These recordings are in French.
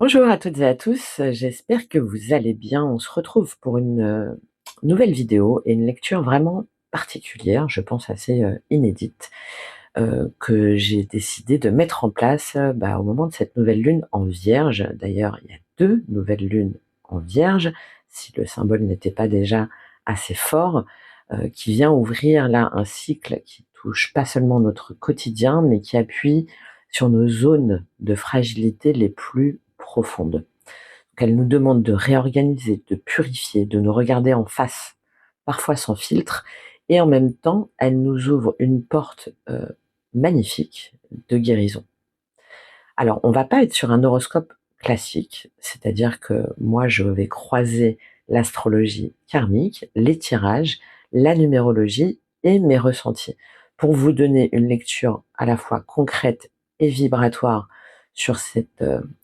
Bonjour à toutes et à tous, j'espère que vous allez bien. On se retrouve pour une nouvelle vidéo et une lecture vraiment particulière, je pense assez inédite, que j'ai décidé de mettre en place au moment de cette nouvelle lune en Vierge. D'ailleurs, il y a deux nouvelles lunes en Vierge, si le symbole n'était pas déjà assez fort, qui vient ouvrir là un cycle qui touche pas seulement notre quotidien, mais qui appuie sur nos zones de fragilité les plus profondes. Donc elle nous demande de réorganiser, de purifier, de nous regarder en face, parfois sans filtre, et en même temps, elle nous ouvre une porte magnifique de guérison. Alors, on va pas être sur un horoscope classique, c'est-à-dire que moi, je vais croiser l'astrologie karmique, les tirages, la numérologie et mes ressentis pour vous donner une lecture à la fois concrète et vibratoire sur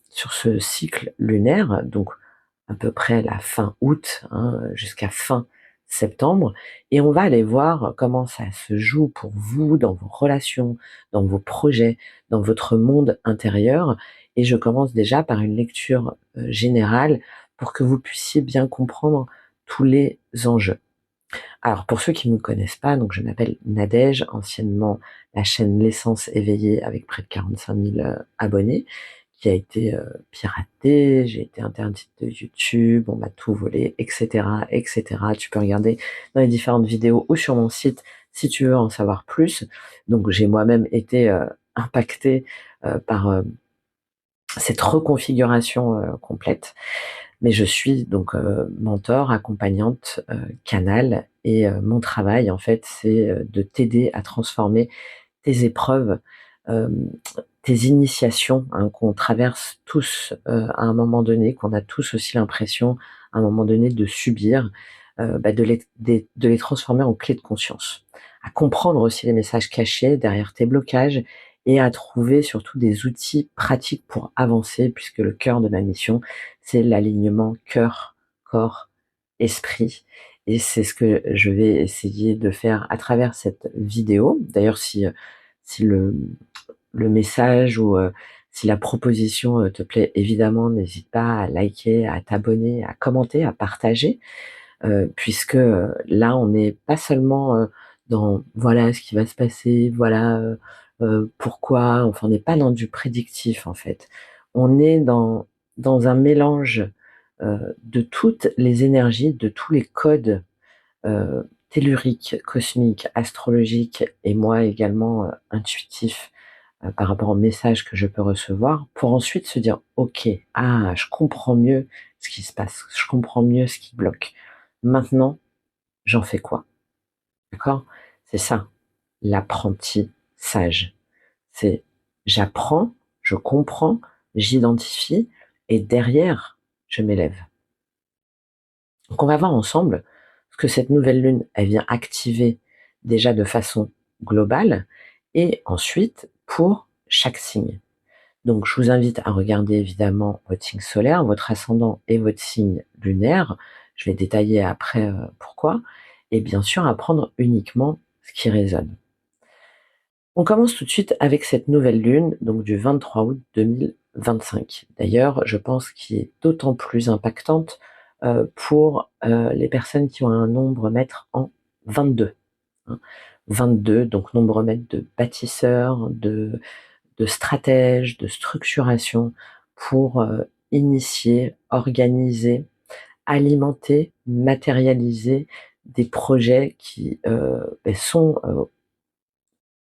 sur ce cycle lunaire, donc à peu près la fin août, hein, jusqu'à fin septembre, et on va aller voir comment ça se joue pour vous dans vos relations, dans vos projets, dans votre monde intérieur. Et je commence déjà par une lecture générale pour que vous puissiez bien comprendre tous les enjeux. Alors pour ceux qui ne me connaissent pas, donc je m'appelle Nadège, anciennement la chaîne L'Essence éveillée avec près de 45 000 abonnés, qui a été piratée, j'ai été interdite de YouTube, on m'a tout volé, etc., etc. Tu peux regarder dans les différentes vidéos ou sur mon site si tu veux en savoir plus. Donc j'ai moi-même été impactée par cette reconfiguration complète. Mais je suis donc mentor, accompagnante, canal, et mon travail en fait, c'est de t'aider à transformer tes épreuves, hem, tes initiations, hein, qu'on traverse tous à un moment donné, qu'on a tous aussi l'impression à un moment donné de subir, de les transformer en clés de conscience. À comprendre aussi les messages cachés derrière tes blocages et à trouver surtout des outils pratiques pour avancer, puisque le cœur de ma mission, c'est l'alignement cœur, corps, esprit, et c'est ce que je vais essayer de faire à travers cette vidéo. D'ailleurs, si le message ou si la proposition te plaît, évidemment, n'hésite pas à liker, à t'abonner, à commenter, à partager, puisque là, on n'est pas seulement dans voilà ce qui va se passer, voilà pourquoi, enfin, on n'est pas dans du prédictif en fait. On est dans un mélange de toutes les énergies, de tous les codes telluriques, cosmiques, astrologiques, et moi également intuitif, par rapport aux messages que je peux recevoir, pour ensuite se dire: «OK, ah, je comprends mieux ce qui se passe, je comprends mieux ce qui bloque. Maintenant, j'en fais quoi?» D'accord? C'est ça, l'apprentissage. C'est j'apprends, je comprends, j'identifie, et derrière, je m'élève. Donc on va voir ensemble ce que cette nouvelle lune, elle vient activer déjà de façon globale, et ensuite pour chaque signe. Donc je vous invite à regarder évidemment votre signe solaire, votre ascendant et votre signe lunaire. Je vais détailler après pourquoi. Et bien sûr à prendre uniquement ce qui résonne. On commence tout de suite avec cette nouvelle lune, donc du 23 août 2025. D'ailleurs, je pense qu'il est d'autant plus impactante pour les personnes qui ont un nombre maître en 22. Hein. 22, donc nombre maître de bâtisseur, de stratège, de structuration pour initier, organiser, alimenter, matérialiser des projets qui sont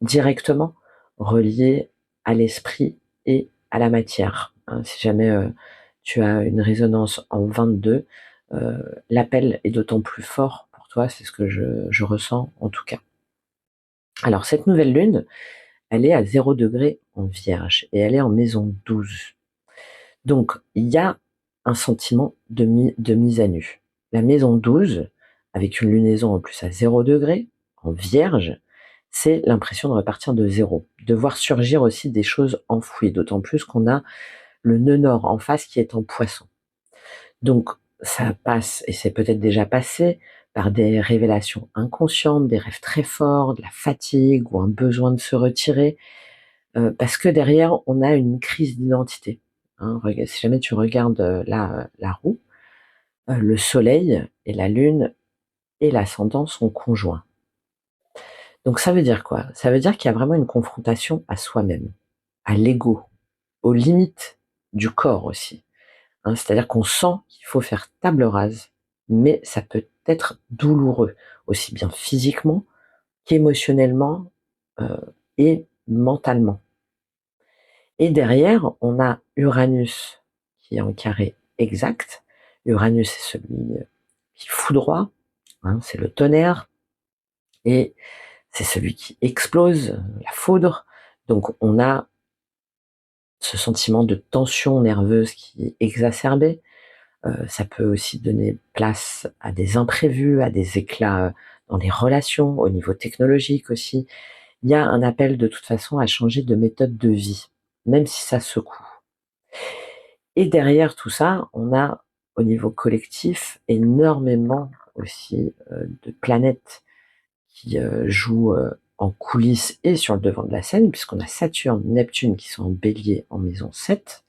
directement reliés à l'esprit et à la matière. Hein. Si jamais tu as une résonance en 22, l'appel est d'autant plus fort pour toi, c'est ce que je ressens en tout cas. Alors cette nouvelle lune, elle est à 0 degré en Vierge et elle est en maison 12. Donc il y a un sentiment de mise à nu. La maison 12, avec une lunaison en plus à 0 degré en Vierge, c'est l'impression de repartir de zéro, de voir surgir aussi des choses enfouies, d'autant plus qu'on a le nœud nord en face qui est en Poisson. Donc ça passe, et c'est peut-être déjà passé, par des révélations inconscientes, des rêves très forts, de la fatigue ou un besoin de se retirer, parce que derrière on a une crise d'identité. hein. Si jamais tu regardes la roue, le soleil et la lune et l'ascendant sont conjoints. Donc ça veut dire quoi? Ça veut dire qu'il y a vraiment une confrontation à soi-même, à l'ego, aux limites du corps aussi, hein. C'est-à-dire qu'on sent qu'il faut faire table rase, mais ça peut être douloureux, aussi bien physiquement qu'émotionnellement, et mentalement. Et derrière, on a Uranus qui est en carré exact. Uranus, c'est celui qui foudroie, hein, c'est le tonnerre, et c'est celui qui explose, la foudre. Donc on a ce sentiment de tension nerveuse qui est exacerbé. Ça peut aussi donner place à des imprévus, à des éclats dans les relations, au niveau technologique aussi. Il y a un appel de toute façon à changer de méthode de vie, même si ça secoue. Et derrière tout ça, on a au niveau collectif énormément aussi de planètes qui jouent en coulisses et sur le devant de la scène, puisqu'on a Saturne, Neptune qui sont en bélier en maison 7.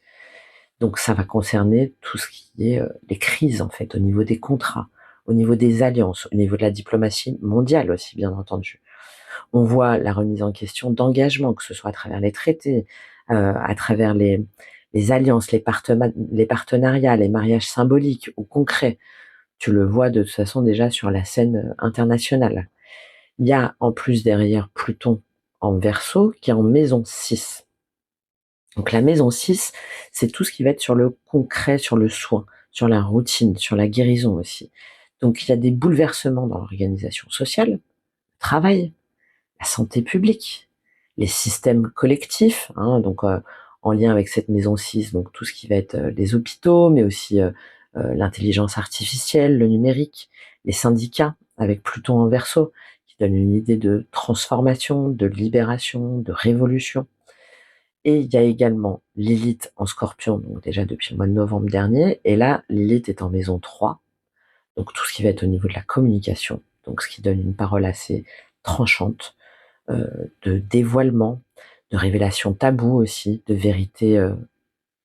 Donc ça va concerner tout ce qui est les crises en fait, au niveau des contrats, au niveau des alliances, au niveau de la diplomatie mondiale aussi bien entendu. On voit la remise en question d'engagements, que ce soit à travers les traités, à travers les alliances, les partenariats, les mariages symboliques ou concrets. Tu le vois de toute façon déjà sur la scène internationale. Il y a en plus derrière Pluton en Verseau qui est en maison 6. Donc la maison 6, c'est tout ce qui va être sur le concret, sur le soin, sur la routine, sur la guérison aussi. Donc il y a des bouleversements dans l'organisation sociale, le travail, la santé publique, les systèmes collectifs, hein, donc en lien avec cette maison 6, donc tout ce qui va être les hôpitaux, mais aussi l'intelligence artificielle, le numérique, les syndicats avec Pluton en Verseau, qui donne une idée de transformation, de libération, de révolution. Et il y a également Lilith en Scorpion, donc déjà depuis le mois de novembre dernier, et là Lilith est en maison 3, donc tout ce qui va être au niveau de la communication, donc ce qui donne une parole assez tranchante, de dévoilement, de révélation taboue aussi, de vérité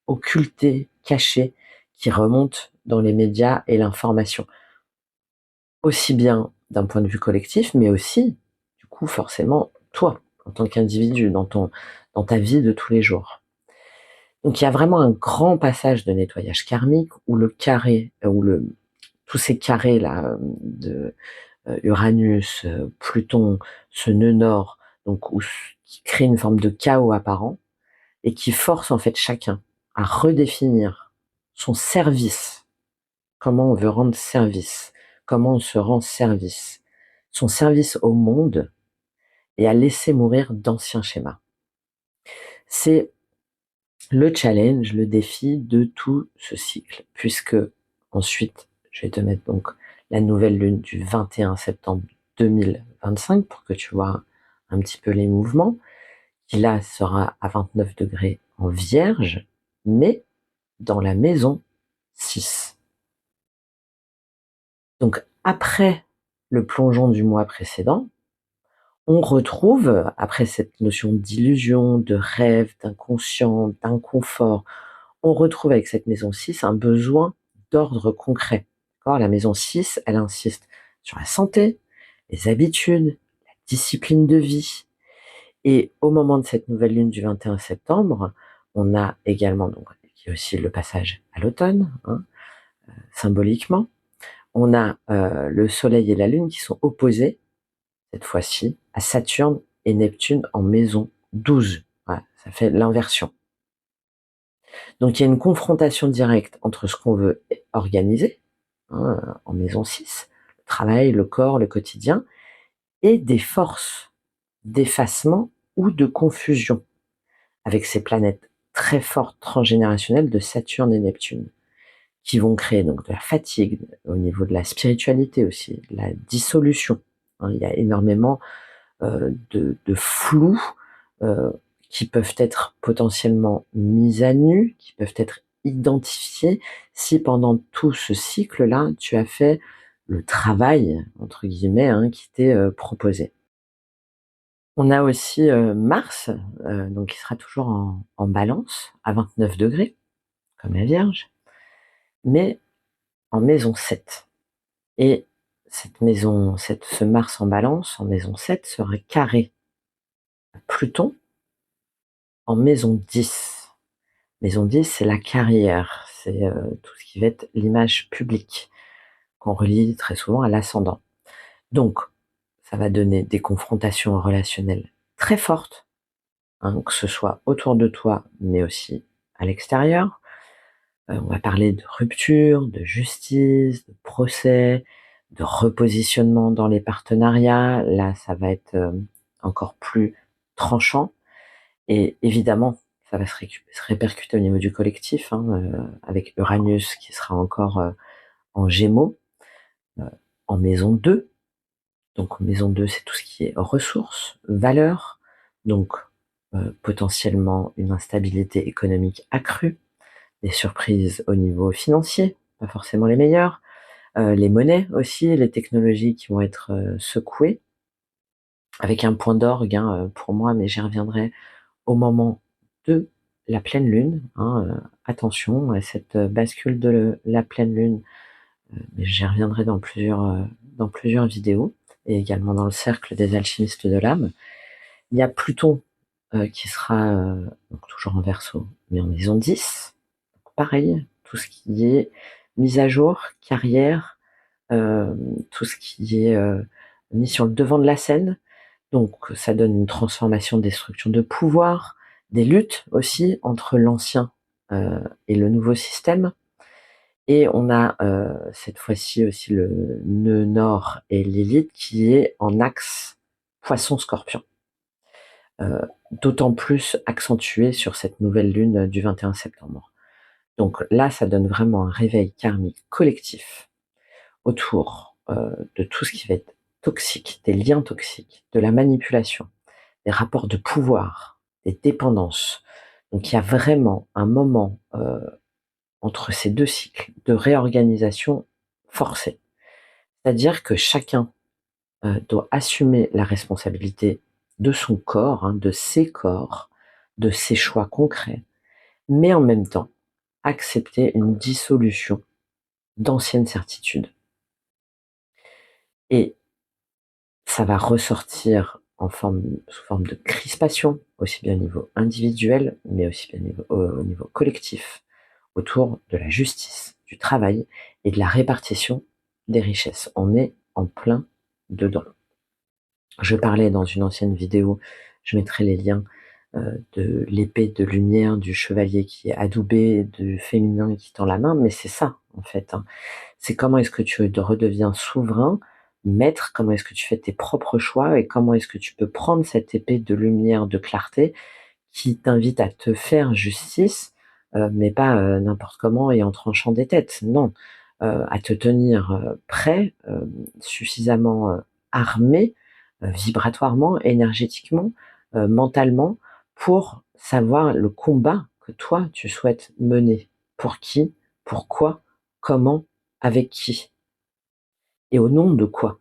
occultée, cachée, qui remonte dans les médias et l'information. Aussi bien d'un point de vue collectif, mais aussi, du coup, forcément, toi, en tant qu'individu, dans ta vie de tous les jours. Donc il y a vraiment un grand passage de nettoyage karmique où le carré, tous ces carrés là de Uranus, Pluton, ce nœud nord, donc qui crée une forme de chaos apparent et qui force en fait chacun à redéfinir son service, comment on veut rendre service, comment on se rend service, son service au monde et à laisser mourir d'anciens schémas. C'est le challenge, le défi de tout ce cycle, puisque ensuite, je vais te mettre donc la nouvelle lune du 21 septembre 2025 pour que tu vois un petit peu les mouvements, qui là sera à 29 degrés en Vierge, mais dans la maison 6. Donc après le plongeon du mois précédent, on retrouve, après cette notion d'illusion, de rêve, d'inconscient, d'inconfort, on retrouve avec cette maison 6 un besoin d'ordre concret. D'accord, la maison 6, elle insiste sur la santé, les habitudes, la discipline de vie. Et au moment de cette nouvelle lune du 21 septembre, on a également, donc, il y a aussi le passage à l'automne, hein, symboliquement. On a le soleil et la lune qui sont opposés, cette fois-ci, à Saturne et Neptune en maison 12. Voilà, ça fait l'inversion. Donc il y a une confrontation directe entre ce qu'on veut organiser, hein, en maison 6, le travail, le corps, le quotidien, et des forces d'effacement ou de confusion avec ces planètes très fortes transgénérationnelles de Saturne et Neptune, qui vont créer donc de la fatigue au niveau de la spiritualité aussi, de la dissolution. Hein, il y a énormément de flou euh, qui peuvent être potentiellement mis à nu, qui peuvent être identifiés si pendant tout ce cycle-là, tu as fait le travail, entre guillemets, hein, qui t'est proposé. On a aussi Mars, donc qui sera toujours en balance à 29 degrés. comme la Vierge, mais en maison 7. Et ce Mars en Balance, en maison 7, serait carré à Pluton en maison 10. Maison 10, c'est la carrière, c'est tout ce qui va être l'image publique, qu'on relie très souvent à l'ascendant. Donc, ça va donner des confrontations relationnelles très fortes, hein, que ce soit autour de toi, mais aussi à l'extérieur. On va parler de rupture, de justice, de procès, de repositionnement dans les partenariats. Là, ça va être encore plus tranchant. Et évidemment, ça va se répercuter au niveau du collectif, hein, avec Uranus qui sera encore en Gémeaux, en maison 2. Donc maison 2, c'est tout ce qui est ressources, valeurs, donc potentiellement une instabilité économique accrue, des surprises au niveau financier, pas forcément les meilleures, les monnaies aussi, les technologies qui vont être secouées, avec un point d'orgue pour moi, mais j'y reviendrai au moment de la pleine lune. Attention à cette bascule de la pleine lune, mais j'y reviendrai dans plusieurs vidéos, et également dans le cercle des alchimistes de l'âme. Il y a Pluton qui sera donc toujours en Verseau, mais en maison 10. Donc pareil, tout ce qui est mise à jour, carrière, tout ce qui est mis sur le devant de la scène. Donc ça donne une transformation des structures de pouvoir, des luttes aussi entre l'ancien et le nouveau système. Et on a cette fois-ci aussi le nœud nord et Lilith qui est en axe Poisson-Scorpion. D'autant plus accentué sur cette nouvelle lune du 21 septembre. Donc là, ça donne vraiment un réveil karmique collectif autour de tout ce qui va être toxique, des liens toxiques, de la manipulation, des rapports de pouvoir, des dépendances. Donc il y a vraiment un moment entre ces deux cycles de réorganisation forcée. C'est-à-dire que chacun doit assumer la responsabilité de son corps, de ses corps, de ses choix concrets, mais en même temps accepter une dissolution d'anciennes certitudes. Et ça va ressortir sous forme de crispation, aussi bien au niveau individuel, mais aussi bien au niveau collectif, autour de la justice, du travail et de la répartition des richesses. On est en plein dedans. Je parlais dans une ancienne vidéo, je mettrai les liens de l'épée de lumière, du chevalier qui est adoubé, du féminin qui tend la main, mais c'est ça en fait. C'est comment est-ce que tu redeviens souverain, maître, comment est-ce que tu fais tes propres choix et comment est-ce que tu peux prendre cette épée de lumière, de clarté qui t'invite à te faire justice, mais pas n'importe comment et en tranchant des têtes, non, à te tenir prêt, suffisamment armé, vibratoirement, énergétiquement, mentalement, pour savoir le combat que toi tu souhaites mener. Pour qui, pourquoi, comment, avec qui et au nom de quoi.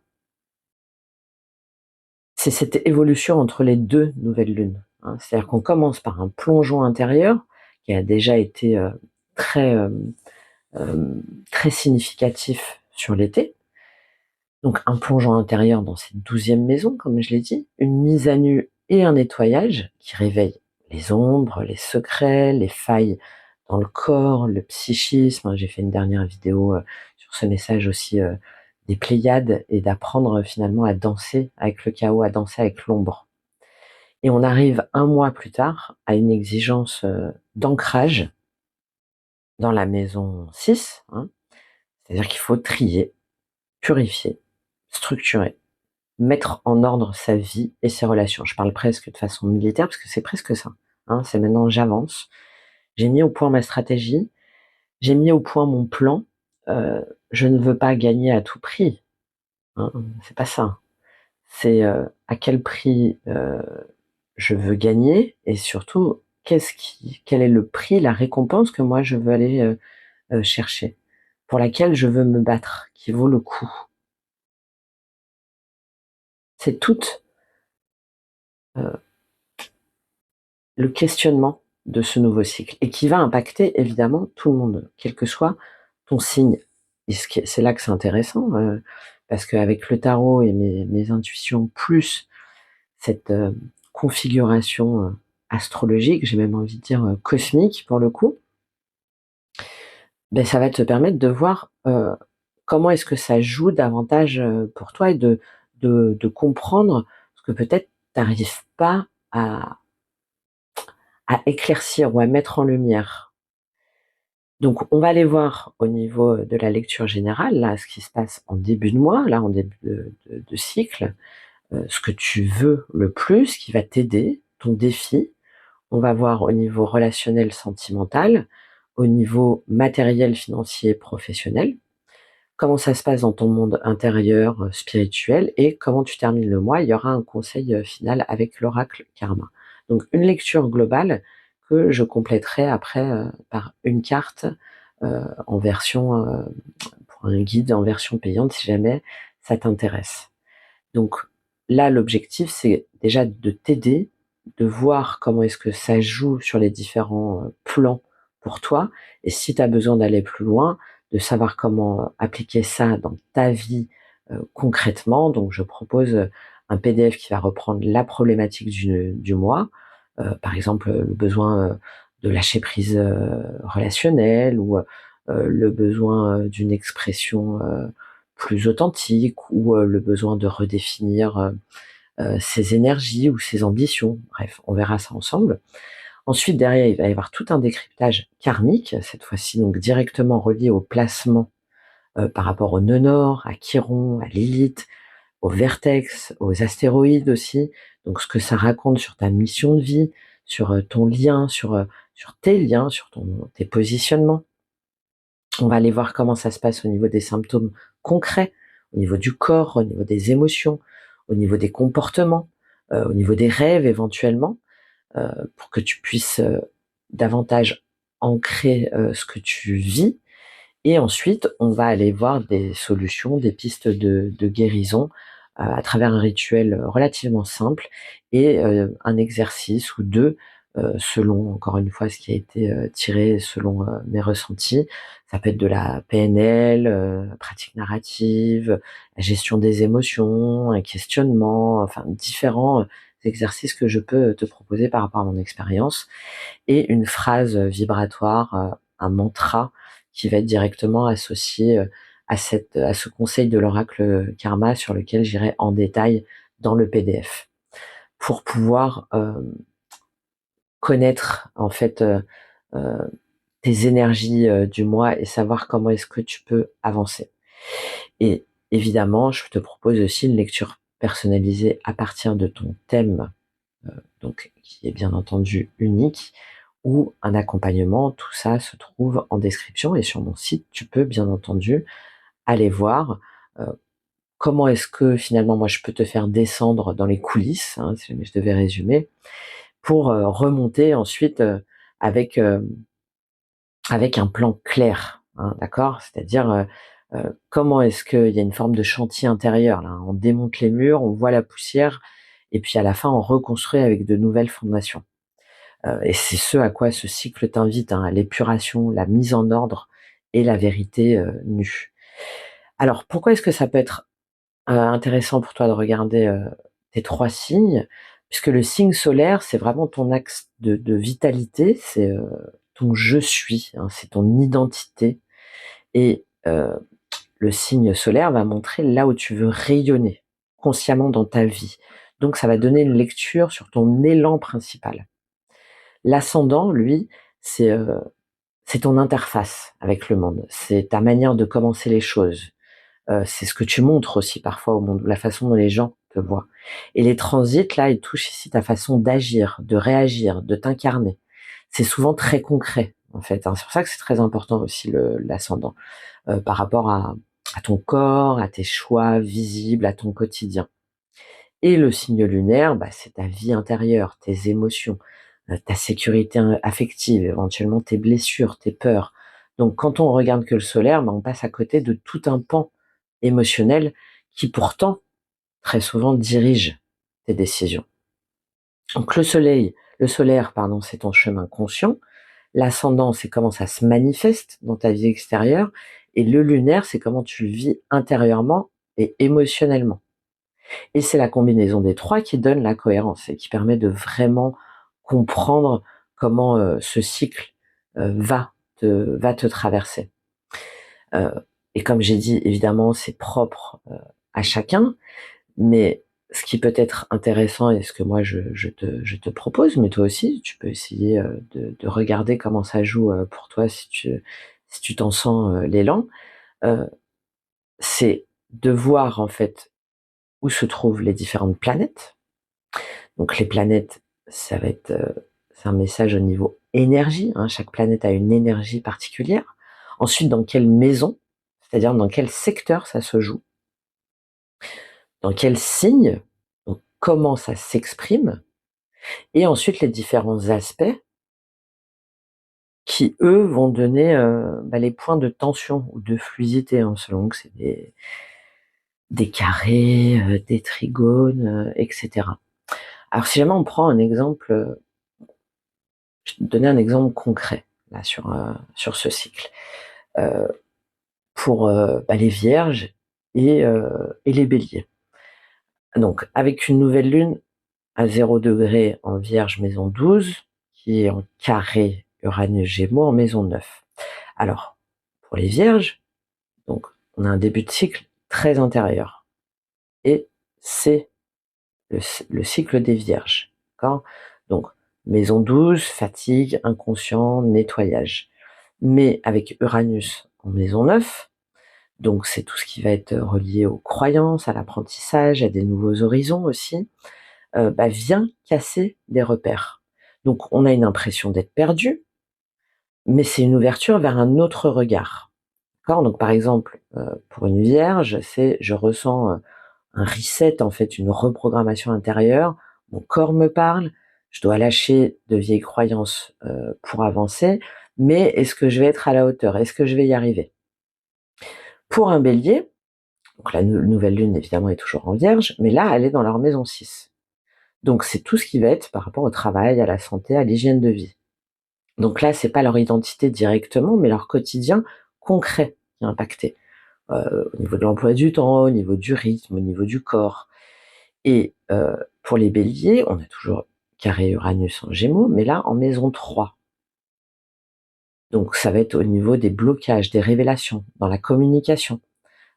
C'est cette évolution entre les deux nouvelles lunes. C'est-à-dire qu'on commence par un plongeon intérieur qui a déjà été très, très significatif sur l'été. Donc un plongeon intérieur dans cette 12e maison, comme je l'ai dit, une mise à nu et un nettoyage qui réveille les ombres, les secrets, les failles dans le corps, le psychisme. J'ai fait une dernière vidéo sur ce message aussi des Pléiades et d'apprendre finalement à danser avec le chaos, à danser avec l'ombre. Et on arrive un mois plus tard à une exigence d'ancrage dans la maison 6, c'est-à-dire qu'il faut trier, purifier, structurer, mettre en ordre sa vie et ses relations. Je parle presque de façon militaire parce que c'est presque ça. C'est maintenant j'avance. J'ai mis au point ma stratégie, j'ai mis au point mon plan. Je ne veux pas gagner à tout prix. C'est pas ça. C'est à quel prix je veux gagner et surtout quel est le prix, la récompense que moi je veux aller chercher, pour laquelle je veux me battre, qui vaut le coup. C'est tout le questionnement de ce nouveau cycle et qui va impacter évidemment tout le monde, quel que soit ton signe. Et c'est là que c'est intéressant, parce qu'avec le tarot et mes intuitions, plus cette configuration astrologique, j'ai même envie de dire cosmique pour le coup, ben, ça va te permettre de voir comment est-ce que ça joue davantage pour toi et de comprendre ce que peut-être tu n'arrives pas à éclaircir ou à mettre en lumière. Donc, on va aller voir au niveau de la lecture générale, là, ce qui se passe en début de mois, là, en début de cycle, ce que tu veux le plus, qui va t'aider, ton défi. On va voir au niveau relationnel, sentimental, au niveau matériel, financier, professionnel, comment ça se passe dans ton monde intérieur, spirituel, et comment tu termines le mois. Il y aura un conseil final avec l'oracle karma. Donc une lecture globale que je compléterai après par une carte en version, pour un guide en version payante si jamais ça t'intéresse. Donc là, l'objectif, c'est déjà de t'aider, de voir comment est-ce que ça joue sur les différents plans pour toi, et si tu as besoin d'aller plus loin, de savoir comment appliquer ça dans ta vie concrètement. Donc je propose un PDF qui va reprendre la problématique du mois, par exemple le besoin de lâcher prise relationnelle, ou le besoin d'une expression plus authentique, ou le besoin de redéfinir ses énergies ou ses ambitions. Bref, on verra ça ensemble. Ensuite, derrière, il va y avoir tout un décryptage karmique, cette fois-ci donc directement relié au placement par rapport au nœud nord, à Chiron, à Lilith, au vertex, aux astéroïdes aussi. Donc ce que ça raconte sur ta mission de vie, sur ton lien, sur tes liens, sur tes positionnements. On va aller voir comment ça se passe au niveau des symptômes concrets, au niveau du corps, au niveau des émotions, au niveau des comportements, au niveau des rêves éventuellement, pour que tu puisses davantage ancrer ce que tu vis. Et ensuite, on va aller voir des solutions, des pistes de guérison à travers un rituel relativement simple et un exercice ou deux, selon, encore une fois, ce qui a été tiré selon mes ressentis. Ça peut être de la PNL, pratique narrative, la gestion des émotions, un questionnement, enfin différents exercices que je peux te proposer par rapport à mon expérience, et une phrase vibratoire, un mantra qui va être directement associé à ce conseil de l'oracle karma, sur lequel j'irai en détail dans le PDF, pour pouvoir connaître en fait euh, tes énergies du mois et savoir comment est-ce que tu peux avancer. Et évidemment, je te propose aussi une lecture personnalisée à partir de ton thème, donc qui est bien entendu unique, ou un accompagnement. Tout ça se trouve en description, et sur mon site, tu peux bien entendu aller voir euh, comment est-ce que finalement moi je peux te faire descendre dans les coulisses, hein, si jamais je devais résumer, pour remonter ensuite avec avec un plan clair, hein, d'accord? C'est-à-dire comment est-ce qu'il y a une forme de chantier intérieur là, on démonte les murs, on voit la poussière, et puis à la fin on reconstruit avec de nouvelles fondations. Et c'est ce à quoi ce cycle t'invite, hein, à l'épuration, la mise en ordre et la vérité nue. Alors, pourquoi est-ce que ça peut être intéressant pour toi de regarder tes 3 signes? Puisque le signe solaire, c'est vraiment ton axe de vitalité, c'est ton «je suis», hein, c'est ton identité, et le signe solaire va montrer là où tu veux rayonner consciemment dans ta vie. Donc ça va donner une lecture sur ton élan principal. L'ascendant, lui, c'est c'est ton interface avec le monde, c'est ta manière de commencer les choses, c'est ce que tu montres aussi parfois au monde, la façon dont les gens te voient. Et les transits, là, ils touchent ici ta façon d'agir, de réagir, de t'incarner. C'est souvent très concret, en fait, hein. C'est pour ça que c'est très important aussi l'ascendant, par rapport à ton corps, à tes choix visibles, à ton quotidien. Et le signe lunaire, bah, c'est ta vie intérieure, tes émotions, ta sécurité affective, éventuellement tes blessures, tes peurs. Donc quand on regarde que le solaire, bah, on passe à côté de tout un pan émotionnel qui pourtant, très souvent, dirige tes décisions. Donc le soleil, Le solaire, pardon, c'est ton chemin conscient. L'ascendant, c'est comment ça se manifeste dans ta vie extérieure. Et le lunaire, c'est comment tu le vis intérieurement et émotionnellement. Et c'est la combinaison des trois qui donne la cohérence et qui permet de vraiment comprendre comment ce cycle va te traverser. Et comme j'ai dit, évidemment, c'est propre à chacun, mais ce qui peut être intéressant et ce que moi je te propose, mais toi aussi, tu peux essayer de regarder comment ça joue pour toi si tu t'en sens l'élan, euh, c'est de voir en fait où se trouvent les différentes planètes. Donc les planètes, ça va être c'est un message au niveau énergie, hein, chaque planète a une énergie particulière. Ensuite, dans quelle maison, c'est-à-dire dans quel secteur ça se joue, dans quel signe, donc comment ça s'exprime, et ensuite les différents aspects qui, eux, vont donner les points de tension ou de fluidité, hein, selon que c'est des carrés, des trigones, etc. Alors si jamais on prend un exemple, je vais te donner un exemple concret là sur ce cycle. Euh, pour les vierges et les béliers. Donc avec une nouvelle lune à 0 degré en Vierge maison 12, qui est en carré Uranus Gémeaux en maison 9. Alors, pour les Vierges, donc on a un début de cycle très intérieur. Et c'est le cycle des Vierges. D'accord? Donc, maison 12, fatigue, inconscient, nettoyage. Mais avec Uranus en maison 9, donc c'est tout ce qui va être relié aux croyances, à l'apprentissage, à des nouveaux horizons aussi, vient casser des repères. Donc on a une impression d'être perdu, mais c'est une ouverture vers un autre regard. D'accord? Donc par exemple, pour une vierge, c'est je ressens un reset, en fait, une reprogrammation intérieure, mon corps me parle, je dois lâcher de vieilles croyances pour avancer, mais est-ce que je vais être à la hauteur? Est-ce que je vais y arriver? Pour un bélier, donc la nouvelle lune évidemment est toujours en vierge, mais là elle est dans leur maison 6. Donc c'est tout ce qui va être par rapport au travail, à la santé, à l'hygiène de vie. Donc là, c'est pas leur identité directement, mais leur quotidien concret qui est impacté. Au niveau de l'emploi du temps, au niveau du rythme, au niveau du corps. Et pour les béliers, on a toujours carré Uranus en Gémeaux, mais là en maison 3. Donc ça va être au niveau des blocages, des révélations, dans la communication,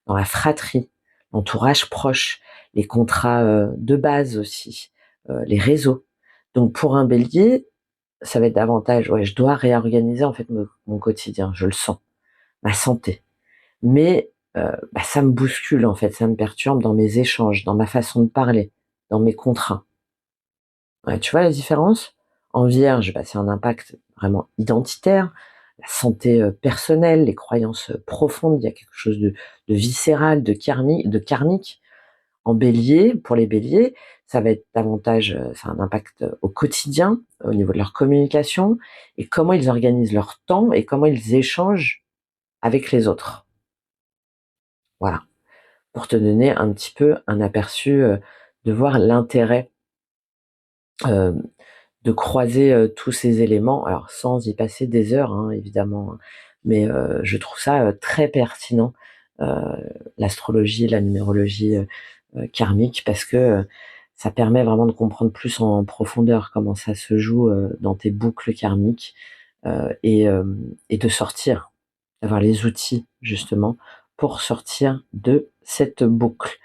dans la fratrie, l'entourage proche, les contrats de base aussi, les réseaux. Donc pour un bélier, ça va être davantage, ouais, je dois réorganiser en fait mon quotidien, je le sens, ma santé. Mais ça me bouscule en fait, ça me perturbe dans mes échanges, dans ma façon de parler, dans mes contrats. Ouais, tu vois la différence? En vierge, c'est un impact vraiment identitaire, la santé personnelle, les croyances profondes, il y a quelque chose de viscéral, de karmique. En bélier, pour les béliers, ça va être davantage, ça a un impact au quotidien, au niveau de leur communication, et comment ils organisent leur temps et comment ils échangent avec les autres. Voilà, pour te donner un petit peu un aperçu, de voir l'intérêt euh, de croiser tous ces éléments, alors sans y passer des heures, hein, évidemment, hein, mais je trouve ça très pertinent, euh, l'astrologie, la numérologie karmique, parce que ça permet vraiment de comprendre plus en profondeur comment ça se joue dans tes boucles karmiques et de sortir, d'avoir les outils justement pour sortir de cette boucle.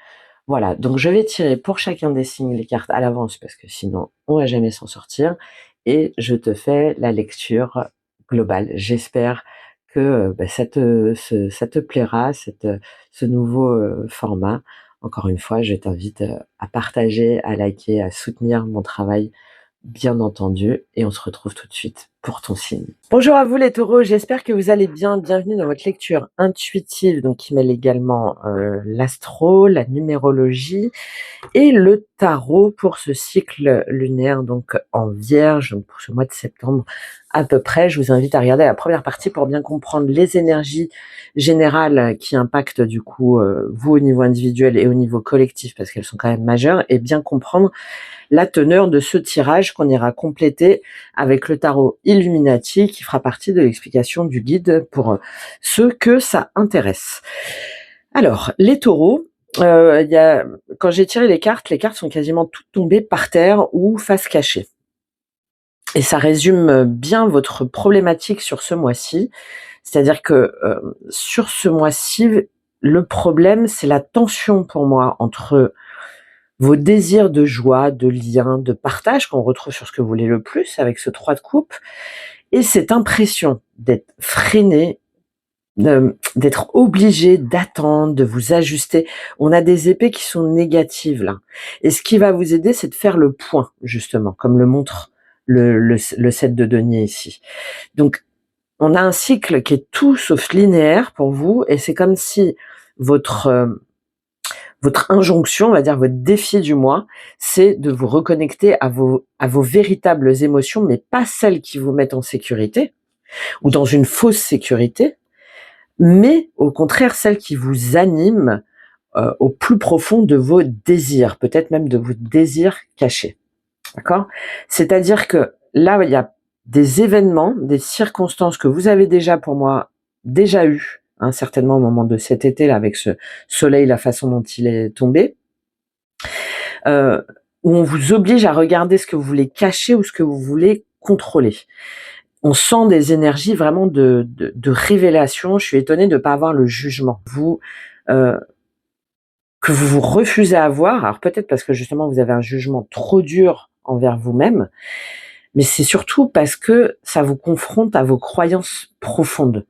Voilà, donc je vais tirer pour chacun des signes les cartes à l'avance parce que sinon on va jamais s'en sortir et je te fais la lecture globale. J'espère que ça te plaira, ce nouveau format. Encore une fois, je t'invite à partager, à liker, à soutenir mon travail, bien entendu, et on se retrouve tout de suite. pour ton signe. Bonjour à vous les taureaux, j'espère que vous allez bien. Bienvenue dans votre lecture intuitive, donc qui mêle également l'astro, la numérologie et le tarot pour ce cycle lunaire, donc en Vierge, donc pour ce mois de septembre à peu près. Je vous invite à regarder la première partie pour bien comprendre les énergies générales qui impactent du coup vous au niveau individuel et au niveau collectif, parce qu'elles sont quand même majeures, et bien comprendre la teneur de ce tirage qu'on ira compléter avec le tarot Illuminati qui fera partie de l'explication du guide pour ceux que ça intéresse. Alors, les taureaux, quand j'ai tiré les cartes sont quasiment toutes tombées par terre ou face cachée. Et ça résume bien votre problématique sur ce mois-ci. C'est-à-dire que sur ce mois-ci, le problème, c'est la tension pour moi entre vos désirs de joie, de lien, de partage qu'on retrouve sur ce que vous voulez le plus avec ce 3 de coupe, et cette impression d'être freiné, d'être obligé d'attendre, de vous ajuster. On a des épées qui sont négatives là. Et ce qui va vous aider, c'est de faire le point, justement, comme le montre le 7 de denier ici. Donc, on a un cycle qui est tout sauf linéaire pour vous, et c'est comme si votre injonction, on va dire votre défi du mois, c'est de vous reconnecter à vos véritables émotions, mais pas celles qui vous mettent en sécurité ou dans une fausse sécurité, mais au contraire celles qui vous animent au plus profond de vos désirs, peut-être même de vos désirs cachés. D'accord ? C'est-à-dire que là, il y a des événements, des circonstances que vous avez déjà, pour moi, déjà eues, certainement au moment de cet été, là, avec ce soleil, la façon dont il est tombé, où on vous oblige à regarder ce que vous voulez cacher ou ce que vous voulez contrôler. On sent des énergies vraiment de révélation. Je suis étonnée de ne pas avoir le jugement. Que vous vous refusez à avoir, alors peut-être parce que justement vous avez un jugement trop dur envers vous-même, mais c'est surtout parce que ça vous confronte à vos croyances profondes.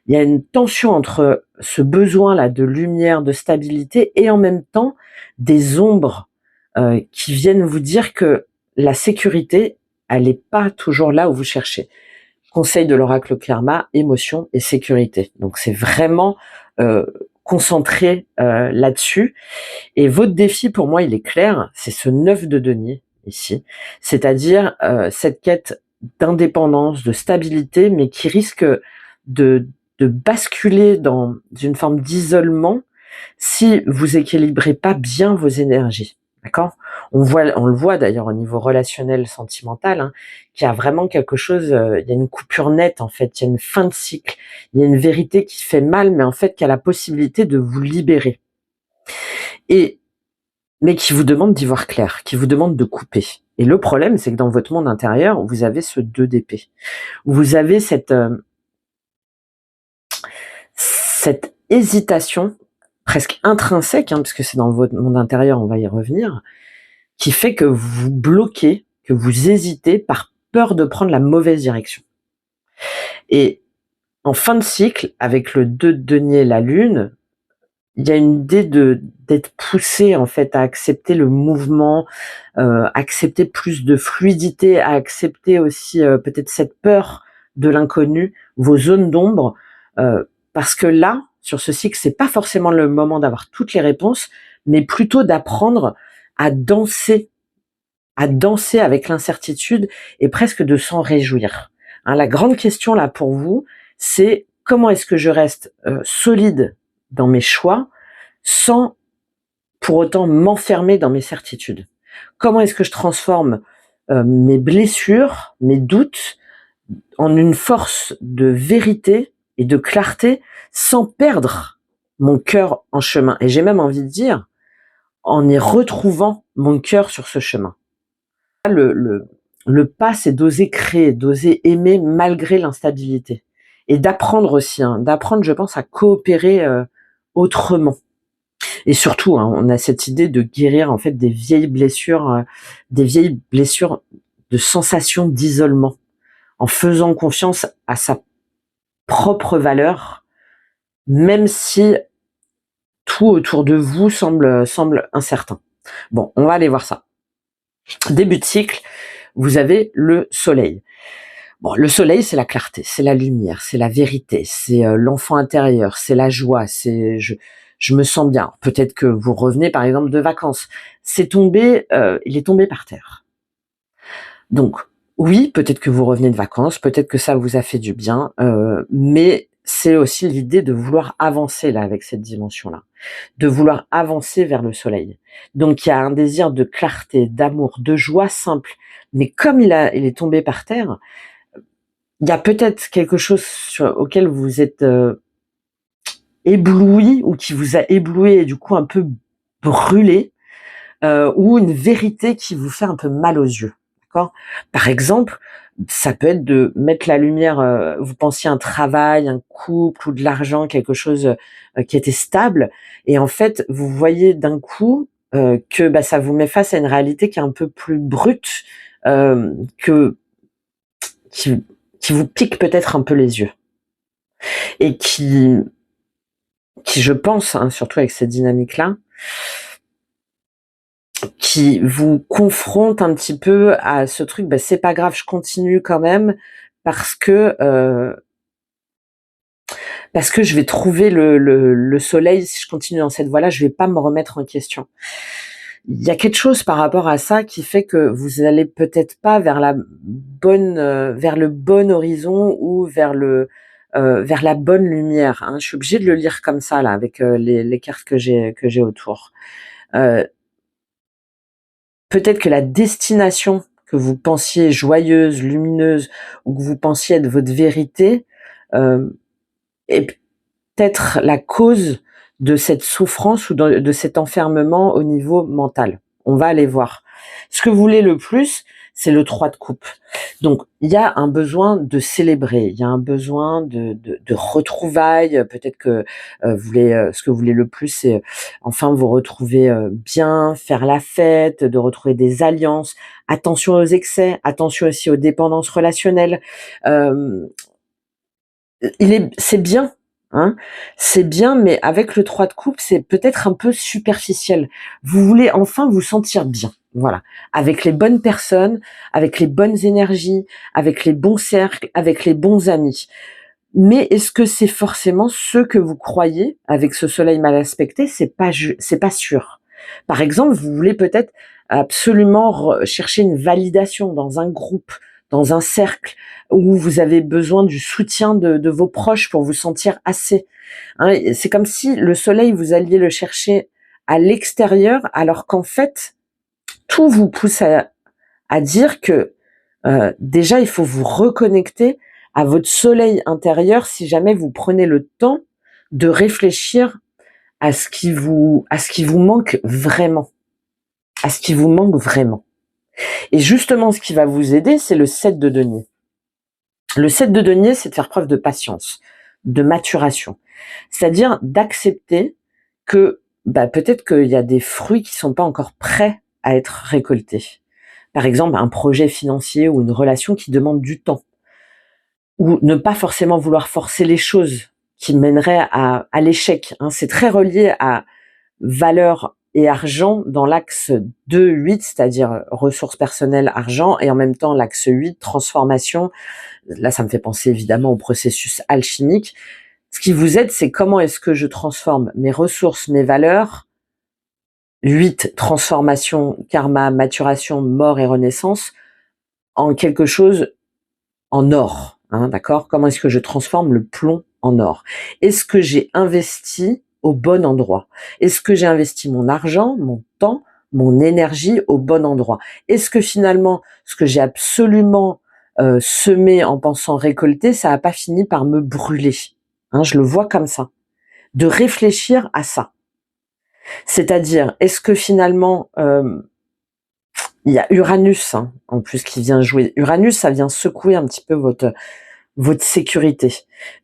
Il y a une tension entre ce besoin-là de lumière, de stabilité, et en même temps des ombres qui viennent vous dire que la sécurité, elle n'est pas toujours là où vous cherchez. Conseil de l'oracle Karma, émotion et sécurité. Donc c'est vraiment concentré là-dessus. Et votre défi, pour moi, il est clair, c'est ce 9 de denier ici, c'est-à-dire cette quête d'indépendance, de stabilité, mais qui risque de basculer dans une forme d'isolement si vous équilibrez pas bien vos énergies. D'accord ? On le voit d'ailleurs au niveau relationnel, sentimental, qu'il y a vraiment quelque chose, il y a une coupure nette en fait, il y a une fin de cycle, il y a une vérité qui fait mal, mais en fait qui a la possibilité de vous libérer. Mais qui vous demande d'y voir clair, qui vous demande de couper. Et le problème, c'est que dans votre monde intérieur, vous avez ce 2 d'épée. Vous avez cette hésitation presque intrinsèque, parce que c'est dans votre monde intérieur, on va y revenir, qui fait que vous bloquez, que vous hésitez par peur de prendre la mauvaise direction. Et en fin de cycle, avec le 2 de denier, la lune, il y a une idée d'être poussé en fait à accepter le mouvement, accepter plus de fluidité, à accepter aussi peut-être cette peur de l'inconnu, vos zones d'ombre, parce que là, sur ce cycle, c'est pas forcément le moment d'avoir toutes les réponses, mais plutôt d'apprendre à danser avec l'incertitude et presque de s'en réjouir. La grande question là pour vous, c'est comment est-ce que je reste solide dans mes choix sans pour autant m'enfermer dans mes certitudes. Comment est-ce que je transforme mes blessures, mes doutes en une force de vérité et de clarté sans perdre mon cœur en chemin. Et j'ai même envie de dire, en y retrouvant mon cœur sur ce chemin. Le pas, c'est d'oser créer, d'oser aimer malgré l'instabilité. Et d'apprendre aussi, d'apprendre, je pense, à coopérer autrement. Et surtout, on a cette idée de guérir en fait des vieilles blessures de sensation d'isolement, en faisant confiance à sa propre valeur, même si tout autour de vous semble incertain. Bon, on va aller voir ça. Début de cycle, vous avez le soleil. Bon, le soleil, c'est la clarté, c'est la lumière, c'est la vérité, c'est l'enfant intérieur, c'est la joie, c'est je me sens bien. Peut-être que vous revenez par exemple de vacances. Il est tombé par terre. Donc oui, peut-être que vous revenez de vacances, peut-être que ça vous a fait du bien, mais c'est aussi l'idée de vouloir avancer là avec cette dimension-là, de vouloir avancer vers le soleil. Donc il y a un désir de clarté, d'amour, de joie simple. Mais comme il est tombé par terre, il y a peut-être quelque chose auquel vous êtes ébloui ou qui vous a ébloui et du coup un peu brûlé, ou une vérité qui vous fait un peu mal aux yeux. D'accord ? Par exemple, ça peut être de mettre la lumière, vous pensiez à un travail, un couple ou de l'argent, quelque chose qui était stable, et en fait, vous voyez d'un coup que ça vous met face à une réalité qui est un peu plus brute, que qui, qui vous pique peut-être un peu les yeux. Et qui je pense, hein, surtout avec cette dynamique-là, qui vous confronte un petit peu à ce truc, c'est pas grave, je continue quand même, parce que je vais trouver le soleil, si je continue dans cette voie-là, je vais pas me remettre en question. Il y a quelque chose par rapport à ça qui fait que vous allez peut-être pas vers vers le bon horizon ou vers la bonne lumière, hein. Je suis obligée de le lire comme ça là, avec les cartes que j'ai autour. Peut-être que la destination que vous pensiez joyeuse, lumineuse, ou que vous pensiez être votre vérité, est peut-être la cause de cette souffrance ou de cet enfermement au niveau mental. On va aller voir. Ce que vous voulez le plus, c'est le 3 de coupe. Donc, il y a un besoin de célébrer, il y a un besoin de retrouvailles. Peut-être que ce que vous voulez le plus, c'est enfin vous retrouver bien, faire la fête, de retrouver des alliances. Attention aux excès, attention aussi aux dépendances relationnelles. C'est bien, hein, c'est bien, mais avec le 3 de coupe, c'est peut-être un peu superficiel. Vous voulez enfin vous sentir bien, voilà, avec les bonnes personnes, avec les bonnes énergies, avec les bons cercles, avec les bons amis. Mais est-ce que c'est forcément ce que vous croyez avec ce soleil mal aspecté? C'est pas sûr. Par exemple, vous voulez peut-être absolument chercher une validation dans un groupe, dans un cercle, où vous avez besoin du soutien de vos proches pour vous sentir assez. Hein, c'est comme si le soleil, vous alliez le chercher à l'extérieur, alors qu'en fait, tout vous pousse à dire que déjà, il faut vous reconnecter à votre soleil intérieur si jamais vous prenez le temps de réfléchir à ce qui vous manque vraiment, à ce qui vous manque vraiment. Et justement, ce qui va vous aider, c'est le 7 de denier. Le 7 de denier, c'est de faire preuve de patience, de maturation. C'est-à-dire d'accepter que peut-être qu'il y a des fruits qui sont pas encore prêts à être récoltés. Par exemple, un projet financier ou une relation qui demande du temps. Ou ne pas forcément vouloir forcer les choses qui mèneraient à l'échec, hein. C'est très relié à valeur et argent dans l'axe 2-8, c'est-à-dire ressources personnelles, argent, et en même temps l'axe 8, transformation. Là, ça me fait penser évidemment au processus alchimique. Ce qui vous aide, c'est comment est-ce que je transforme mes ressources, mes valeurs. 8, transformation, karma, maturation, mort et renaissance, en quelque chose en or. Hein, d'accord ? Comment est-ce que je transforme le plomb en or ? Est-ce que j'ai investi au bon endroit ? Est-ce que j'ai investi mon argent, mon temps, mon énergie au bon endroit ? Est-ce que finalement, ce que j'ai absolument semé en pensant récolter, ça n'a pas fini par me brûler ? Hein, je le vois comme ça. De réfléchir à ça. C'est-à-dire, est-ce que finalement, il y a Uranus, hein, en plus, qui vient jouer. Uranus, ça vient secouer un petit peu votre sécurité.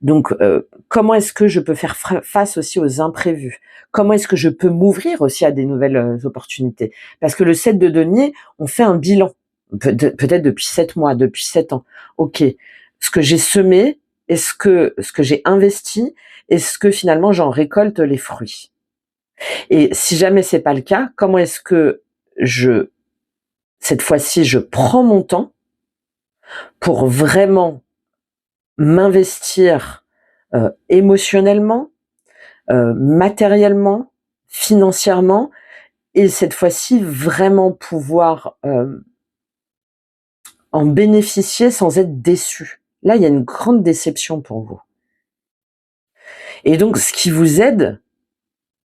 Donc, comment est-ce que je peux faire face aussi aux imprévus ? Comment est-ce que je peux m'ouvrir aussi à des nouvelles opportunités ? Parce que le 7 de denier, on fait un bilan, peut-être depuis 7 mois, depuis 7 ans. Ok, ce que j'ai semé, est-ce que ce que j'ai investi, est-ce que finalement j'en récolte les fruits ? Et si jamais c'est pas le cas, comment est-ce que cette fois-ci, je prends mon temps pour vraiment m'investir émotionnellement, matériellement, financièrement, et cette fois-ci vraiment pouvoir en bénéficier sans être déçu. Là, il y a une grande déception pour vous. Et donc, ce qui vous aide,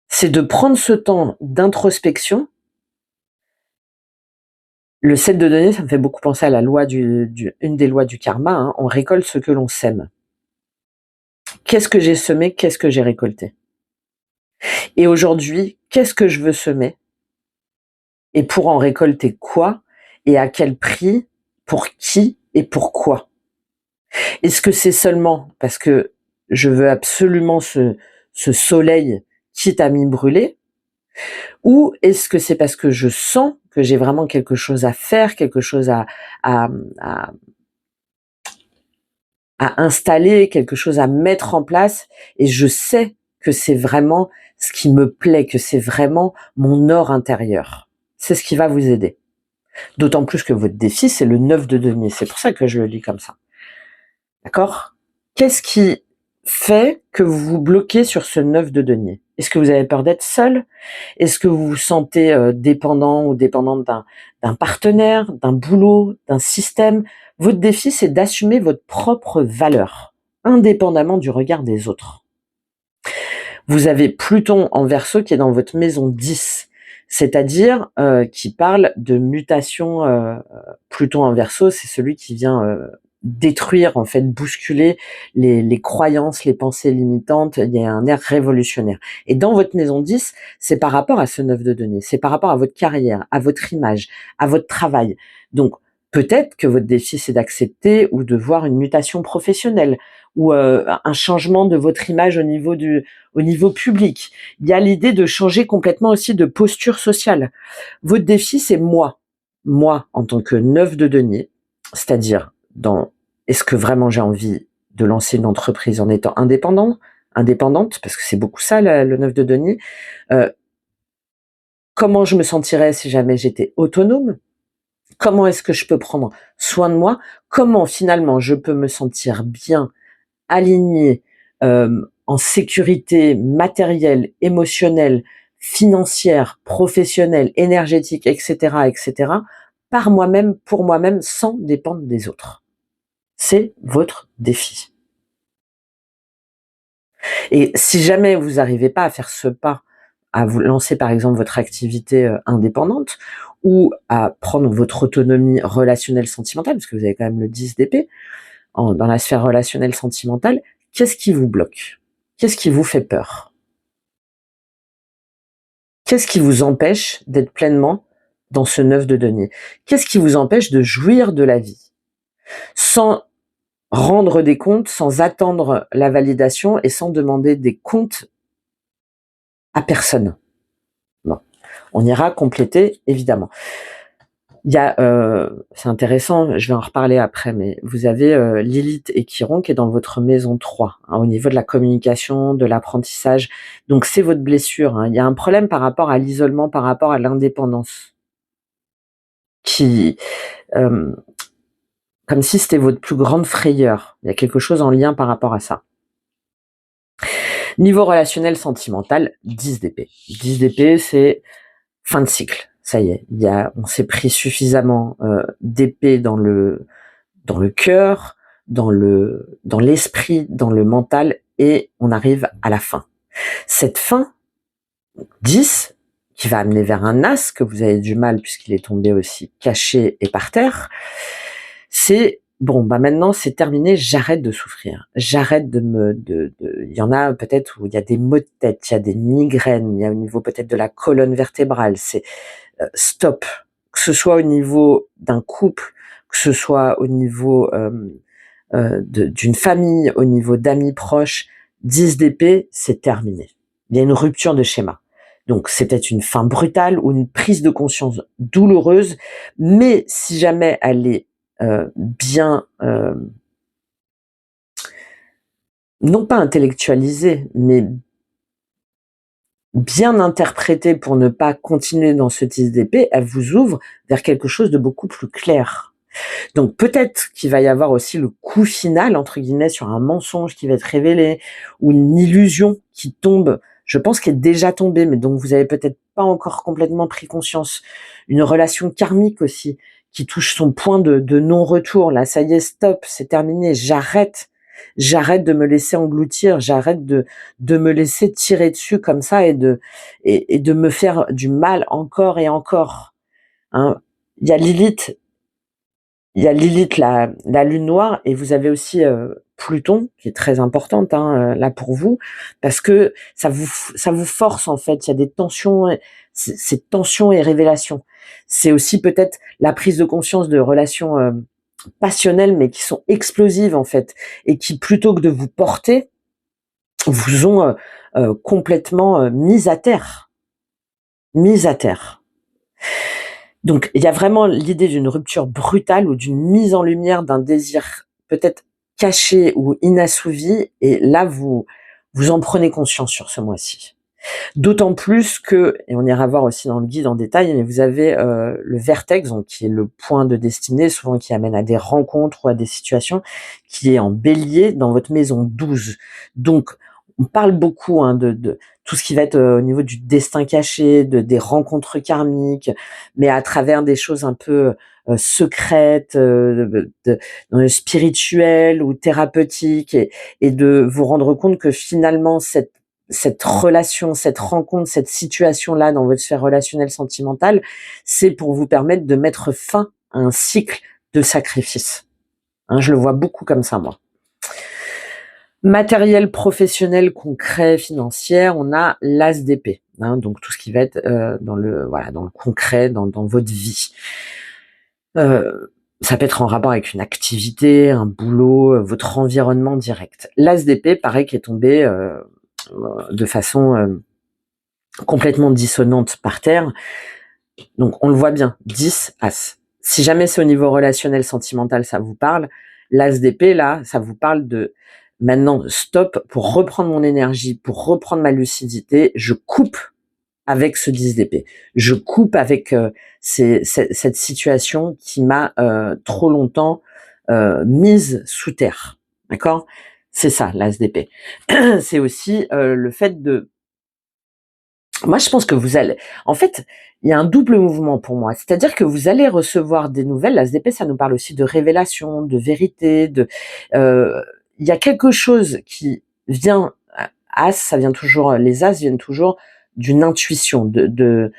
c'est de prendre ce temps d'introspection. Le set de données, ça me fait beaucoup penser à la loi une des lois du karma, hein, on récolte ce que l'on sème. Qu'est-ce que j'ai semé? Qu'est-ce que j'ai récolté? Et aujourd'hui, qu'est-ce que je veux semer? Et pour en récolter quoi? Et à quel prix? Pour qui et pourquoi? Est-ce que c'est seulement parce que je veux absolument ce soleil quitte à m'y brûler? Ou est-ce que c'est parce que je sens que j'ai vraiment quelque chose à faire, quelque chose à, à, à installer, quelque chose à mettre en place, et je sais que c'est vraiment ce qui me plaît, que c'est vraiment mon or intérieur. C'est ce qui va vous aider. D'autant plus que votre défi, c'est le 9 de denier. C'est pour ça que je le lis comme ça. D'accord? Qu'est-ce qui fait que vous vous bloquez sur ce 9 de denier? Est-ce que vous avez peur d'être seul? Est-ce que vous vous sentez dépendant ou dépendante d'un partenaire, d'un boulot, d'un système? Votre défi, c'est d'assumer votre propre valeur, indépendamment du regard des autres. Vous avez Pluton en Verseau qui est dans votre maison 10, c'est-à-dire qui parle de mutation. Pluton en Verseau, c'est celui qui vient détruire, en fait, bousculer les croyances, les pensées limitantes. Il y a un air révolutionnaire. Et dans votre maison 10, c'est par rapport à ce 9 de denier, c'est par rapport à votre carrière, à votre image, à votre travail. Donc, peut-être que votre défi, c'est d'accepter ou de voir une mutation professionnelle ou un changement de votre image au niveau public. Il y a l'idée de changer complètement aussi de posture sociale. Votre défi, c'est moi. Moi, en tant que 9 de denier, c'est-à-dire est-ce que vraiment j'ai envie de lancer une entreprise en étant indépendante, parce que c'est beaucoup ça, le 9 de denier. Comment je me sentirais si jamais j'étais autonome? Comment est-ce que je peux prendre soin de moi? Comment finalement je peux me sentir bien, aligné, en sécurité matérielle, émotionnelle, financière, professionnelle, énergétique, etc., par moi-même, pour moi-même, sans dépendre des autres? C'est votre défi. Et si jamais vous n'arrivez pas à faire ce pas, à vous lancer par exemple votre activité indépendante, ou à prendre votre autonomie relationnelle sentimentale, parce que vous avez quand même le 10 d'épée, dans la sphère relationnelle sentimentale, qu'est-ce qui vous bloque? Qu'est-ce qui vous fait peur? Qu'est-ce qui vous empêche d'être pleinement dans ce 9 de denier? Qu'est-ce qui vous empêche de jouir de la vie sans rendre des comptes, sans attendre la validation et sans demander des comptes à personne? Bon, on ira compléter évidemment. Il y a, c'est intéressant, je vais en reparler après, mais vous avez Lilith et Chiron qui est dans votre maison 3, hein, au niveau de la communication, de l'apprentissage. Donc c'est votre blessure, hein. Il y a un problème par rapport à l'isolement, par rapport à l'indépendance, qui, comme si c'était votre plus grande frayeur. Il y a quelque chose en lien par rapport à ça. Niveau relationnel sentimental, 10 d'épée. 10 d'épée, c'est fin de cycle. Ça y est, on s'est pris suffisamment d'épée dans le cœur, dans l'esprit, dans le mental, et on arrive à la fin. Cette fin, 10, qui va amener vers un as que vous avez du mal puisqu'il est tombé aussi caché et par terre, c'est bon, maintenant c'est terminé, j'arrête de souffrir, j'arrête il y en a peut-être où il y a des maux de tête, il y a des migraines, il y a au niveau peut-être de la colonne vertébrale, c'est stop, que ce soit au niveau d'un couple, que ce soit au niveau d'une famille, au niveau d'amis proches, 10 d'épée, c'est terminé. Il y a une rupture de schéma. Donc c'est peut-être une fin brutale ou une prise de conscience douloureuse, mais si jamais elle est bien, non pas intellectualisée, mais bien interprétée pour ne pas continuer dans ce 10 d'épée, elle vous ouvre vers quelque chose de beaucoup plus clair. Donc peut-être qu'il va y avoir aussi le coup final, entre guillemets, sur un mensonge qui va être révélé, ou une illusion qui tombe, je pense qu'elle est déjà tombée, mais dont vous avez peut-être pas encore complètement pris conscience. Une relation karmique aussi, qui touche son point de non-retour. Là, ça y est, stop, c'est terminé, j'arrête de me laisser engloutir, j'arrête de me laisser tirer dessus comme ça et de me faire du mal encore et encore. Hein. Il y a Lilith, la lune noire, et vous avez aussi Pluton, qui est très importante là pour vous, parce que ça vous force en fait. Il y a des tensions, ces tensions et révélations. C'est aussi peut-être la prise de conscience de relations passionnelles, mais qui sont explosives en fait, et qui, plutôt que de vous porter, vous ont complètement mis à terre. Donc, il y a vraiment l'idée d'une rupture brutale ou d'une mise en lumière d'un désir peut-être caché ou inassouvi, et là, vous en prenez conscience sur ce mois-ci. D'autant plus que, et on ira voir aussi dans le guide en détail, mais vous avez le vertex, donc qui est le point de destinée, souvent qui amène à des rencontres ou à des situations, qui est en bélier dans votre maison 12. Donc, on parle beaucoup de tout ce qui va être au niveau du destin caché, des rencontres karmiques, mais à travers des choses un peu secrètes, spirituelles ou thérapeutiques, et de vous rendre compte que finalement cette relation, cette rencontre, cette situation-là dans votre sphère relationnelle sentimentale, c'est pour vous permettre de mettre fin à un cycle de sacrifice. Hein, je le vois beaucoup comme ça, moi. Matériel, professionnel, concret, financier, on a l'as d'épée. Hein, donc tout ce qui va être dans le concret, dans votre vie. Ça peut être en rapport avec une activité, un boulot, votre environnement direct. L'as d'épée, pareil, qui est tombé de façon complètement dissonante par terre. Donc on le voit bien, 10 as. Si jamais c'est au niveau relationnel, sentimental, ça vous parle, l'as d'épée, là, ça vous parle de maintenant, stop, pour reprendre mon énergie, pour reprendre ma lucidité, je coupe avec ce 10 d'épée. Je coupe avec cette situation qui m'a trop longtemps mise sous terre. D'accord ? C'est ça, l'as d'épée. C'est aussi le fait de... Moi, je pense que vous allez... En fait, il y a un double mouvement pour moi. C'est-à-dire que vous allez recevoir des nouvelles. L'as d'épée, ça nous parle aussi de révélation, de vérité, il y a quelque chose qui vient... As, ça vient toujours... Les as viennent toujours d'une intuition, d'une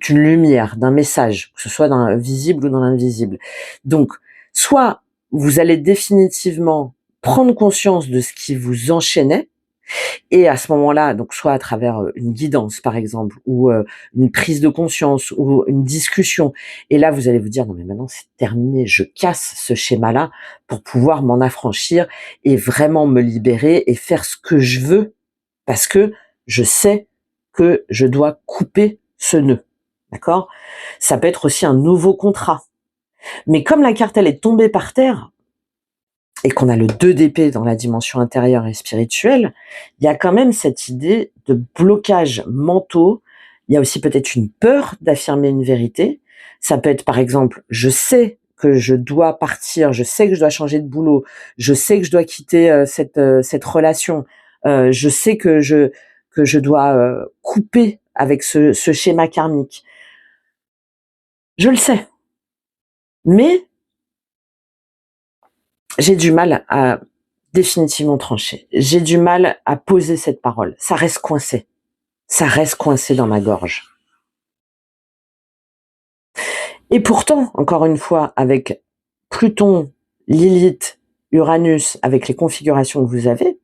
lumière, d'un message, que ce soit dans visible ou dans l'invisible. Donc, soit vous allez définitivement prendre conscience de ce qui vous enchaînait, et à ce moment-là, donc soit à travers une guidance par exemple, ou une prise de conscience, ou une discussion, et là vous allez vous dire non mais maintenant c'est terminé, je casse ce schéma-là pour pouvoir m'en affranchir et vraiment me libérer et faire ce que je veux, parce que je sais que je dois couper ce nœud. D'accord ? Ça peut être aussi un nouveau contrat. Mais comme la carte elle est tombée par terre, et qu'on a le 2 d'épée dans la dimension intérieure et spirituelle, il y a quand même cette idée de blocage mentaux. Il y a aussi peut-être une peur d'affirmer une vérité. Ça peut être par exemple, je sais que je dois partir, je sais que je dois changer de boulot, je sais que je dois quitter cette relation, je sais que je dois couper avec ce schéma karmique. Je le sais. Mais j'ai du mal à définitivement trancher. J'ai du mal à poser cette parole. Ça reste coincé. Ça reste coincé dans ma gorge. Et pourtant, encore une fois, avec Pluton, Lilith, Uranus, avec les configurations que vous avez,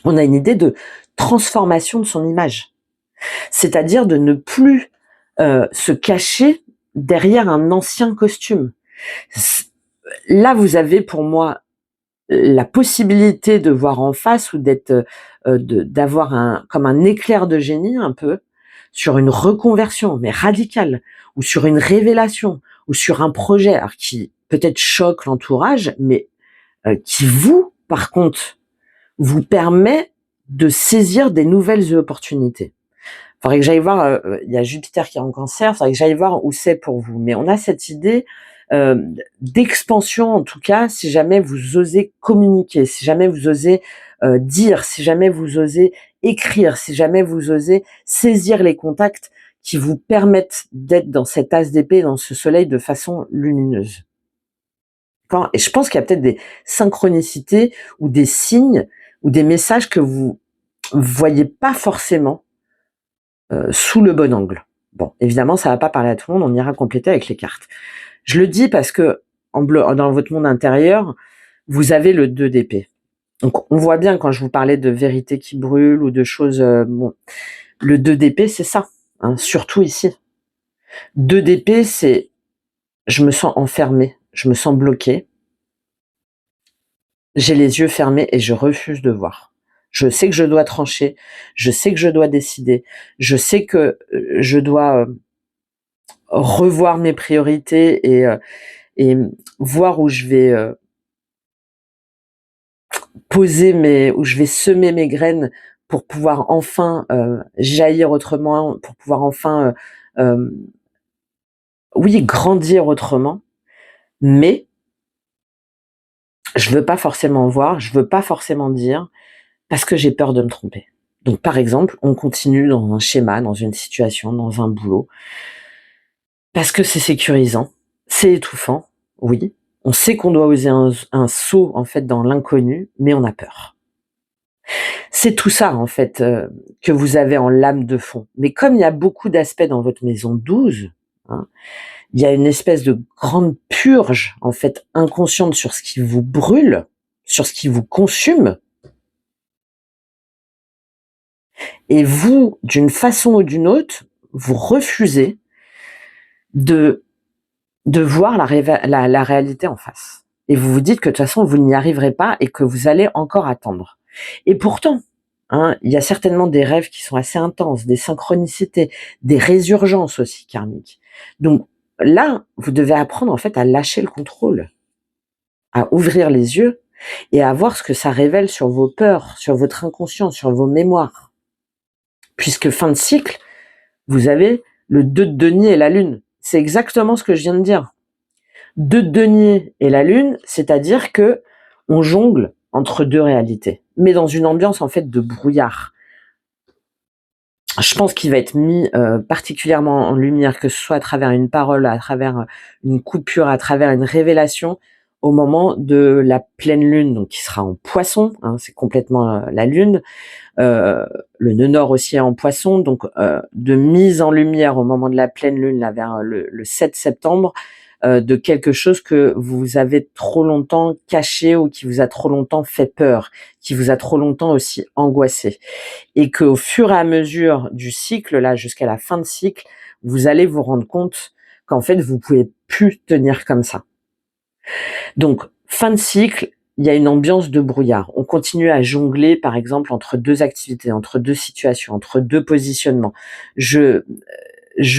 on a une idée de transformation de son image. C'est-à-dire de ne plus se cacher derrière un ancien costume. Là, vous avez pour moi la possibilité de voir en face, ou d'avoir comme un éclair de génie un peu sur une reconversion, mais radicale, ou sur une révélation, ou sur un projet alors qui peut-être choque l'entourage, mais qui vous, par contre, vous permet de saisir des nouvelles opportunités. Faudrait que j'aille voir, il y a Jupiter qui est en Cancer, faudrait que j'aille voir où c'est pour vous. Mais on a cette idée d'expansion en tout cas, si jamais vous osez communiquer, si jamais vous osez dire, si jamais vous osez écrire, si jamais vous osez saisir les contacts qui vous permettent d'être dans cet as d'épée, dans ce soleil de façon lumineuse. Et je pense qu'il y a peut-être des synchronicités ou des signes ou des messages que vous voyez pas forcément sous le bon angle. Bon, évidemment, ça va pas parler à tout le monde, on ira compléter avec les cartes. Je le dis parce que dans votre monde intérieur, vous avez le 2 d'épée. Donc on voit bien quand je vous parlais de vérité qui brûle ou de choses... bon, le 2 d'épée, c'est ça, hein, surtout ici. 2 d'épée, c'est je me sens enfermée, je me sens bloquée, j'ai les yeux fermés et je refuse de voir. Je sais que je dois trancher, je sais que je dois décider, je sais que je dois revoir mes priorités et voir où je vais où je vais semer mes graines pour pouvoir enfin jaillir autrement, pour pouvoir enfin, oui, grandir autrement. Mais je veux pas forcément voir, je veux pas forcément dire, parce que j'ai peur de me tromper. Donc par exemple, on continue dans un schéma, dans une situation, dans un boulot, parce que c'est sécurisant, c'est étouffant, oui. On sait qu'on doit oser un saut en fait dans l'inconnu, mais on a peur. C'est tout ça en fait que vous avez en lame de fond. Mais comme il y a beaucoup d'aspects dans votre maison 12, hein, il y a une espèce de grande purge en fait inconsciente sur ce qui vous brûle, sur ce qui vous consume. Et vous, d'une façon ou d'une autre, vous refusez de voir la réalité en face. Et vous vous dites que de toute façon, vous n'y arriverez pas et que vous allez encore attendre. Et pourtant, hein, il y a certainement des rêves qui sont assez intenses, des synchronicités, des résurgences aussi karmiques. Donc là, vous devez apprendre en fait à lâcher le contrôle, à ouvrir les yeux et à voir ce que ça révèle sur vos peurs, sur votre inconscient, sur vos mémoires. Puisque fin de cycle, vous avez le 2 de denier et la lune. C'est exactement ce que je viens de dire. 2 de denier et la lune, c'est-à-dire que on jongle entre deux réalités, mais dans une ambiance en fait de brouillard. Je pense qu'il va être mis particulièrement en lumière, que ce soit à travers une parole, à travers une coupure, à travers une révélation, au moment de la pleine lune, donc qui sera en Poisson, hein, c'est complètement la lune. Le nœud nord aussi est en Poisson, donc de mise en lumière au moment de la pleine lune, là vers le 7 septembre, de quelque chose que vous avez trop longtemps caché ou qui vous a trop longtemps fait peur, qui vous a trop longtemps aussi angoissé. Et qu'au fur et à mesure du cycle, là jusqu'à la fin de cycle, vous allez vous rendre compte qu'en fait, vous pouvez plus tenir comme ça. Donc, fin de cycle, il y a une ambiance de brouillard. On continue à jongler, par exemple, entre deux activités, entre deux situations, entre deux positionnements. Je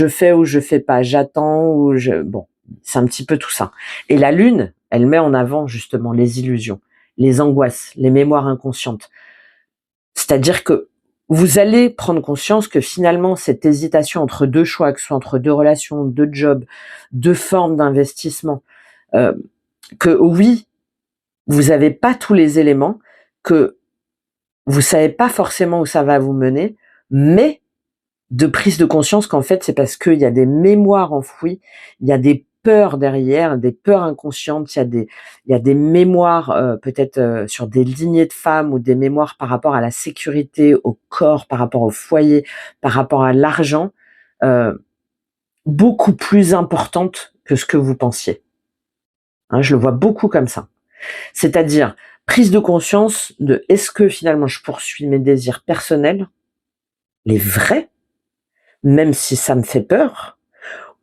fais ou je fais pas, j'attends ou bon, c'est un petit peu tout ça. Et la lune, elle met en avant justement les illusions, les angoisses, les mémoires inconscientes. C'est-à-dire que vous allez prendre conscience que finalement, cette hésitation entre deux choix, que ce soit entre deux relations, deux jobs, deux formes d'investissement, que oui, vous n'avez pas tous les éléments, que vous savez pas forcément où ça va vous mener, mais de prise de conscience qu'en fait, c'est parce qu'il y a des mémoires enfouies, il y a des peurs derrière, des peurs inconscientes, il y a des mémoires peut-être sur des lignées de femmes ou des mémoires par rapport à la sécurité, au corps, par rapport au foyer, par rapport à l'argent, beaucoup plus importantes que ce que vous pensiez. Hein, je le vois beaucoup comme ça. C'est-à-dire, prise de conscience de est-ce que finalement je poursuis mes désirs personnels, les vrais, même si ça me fait peur,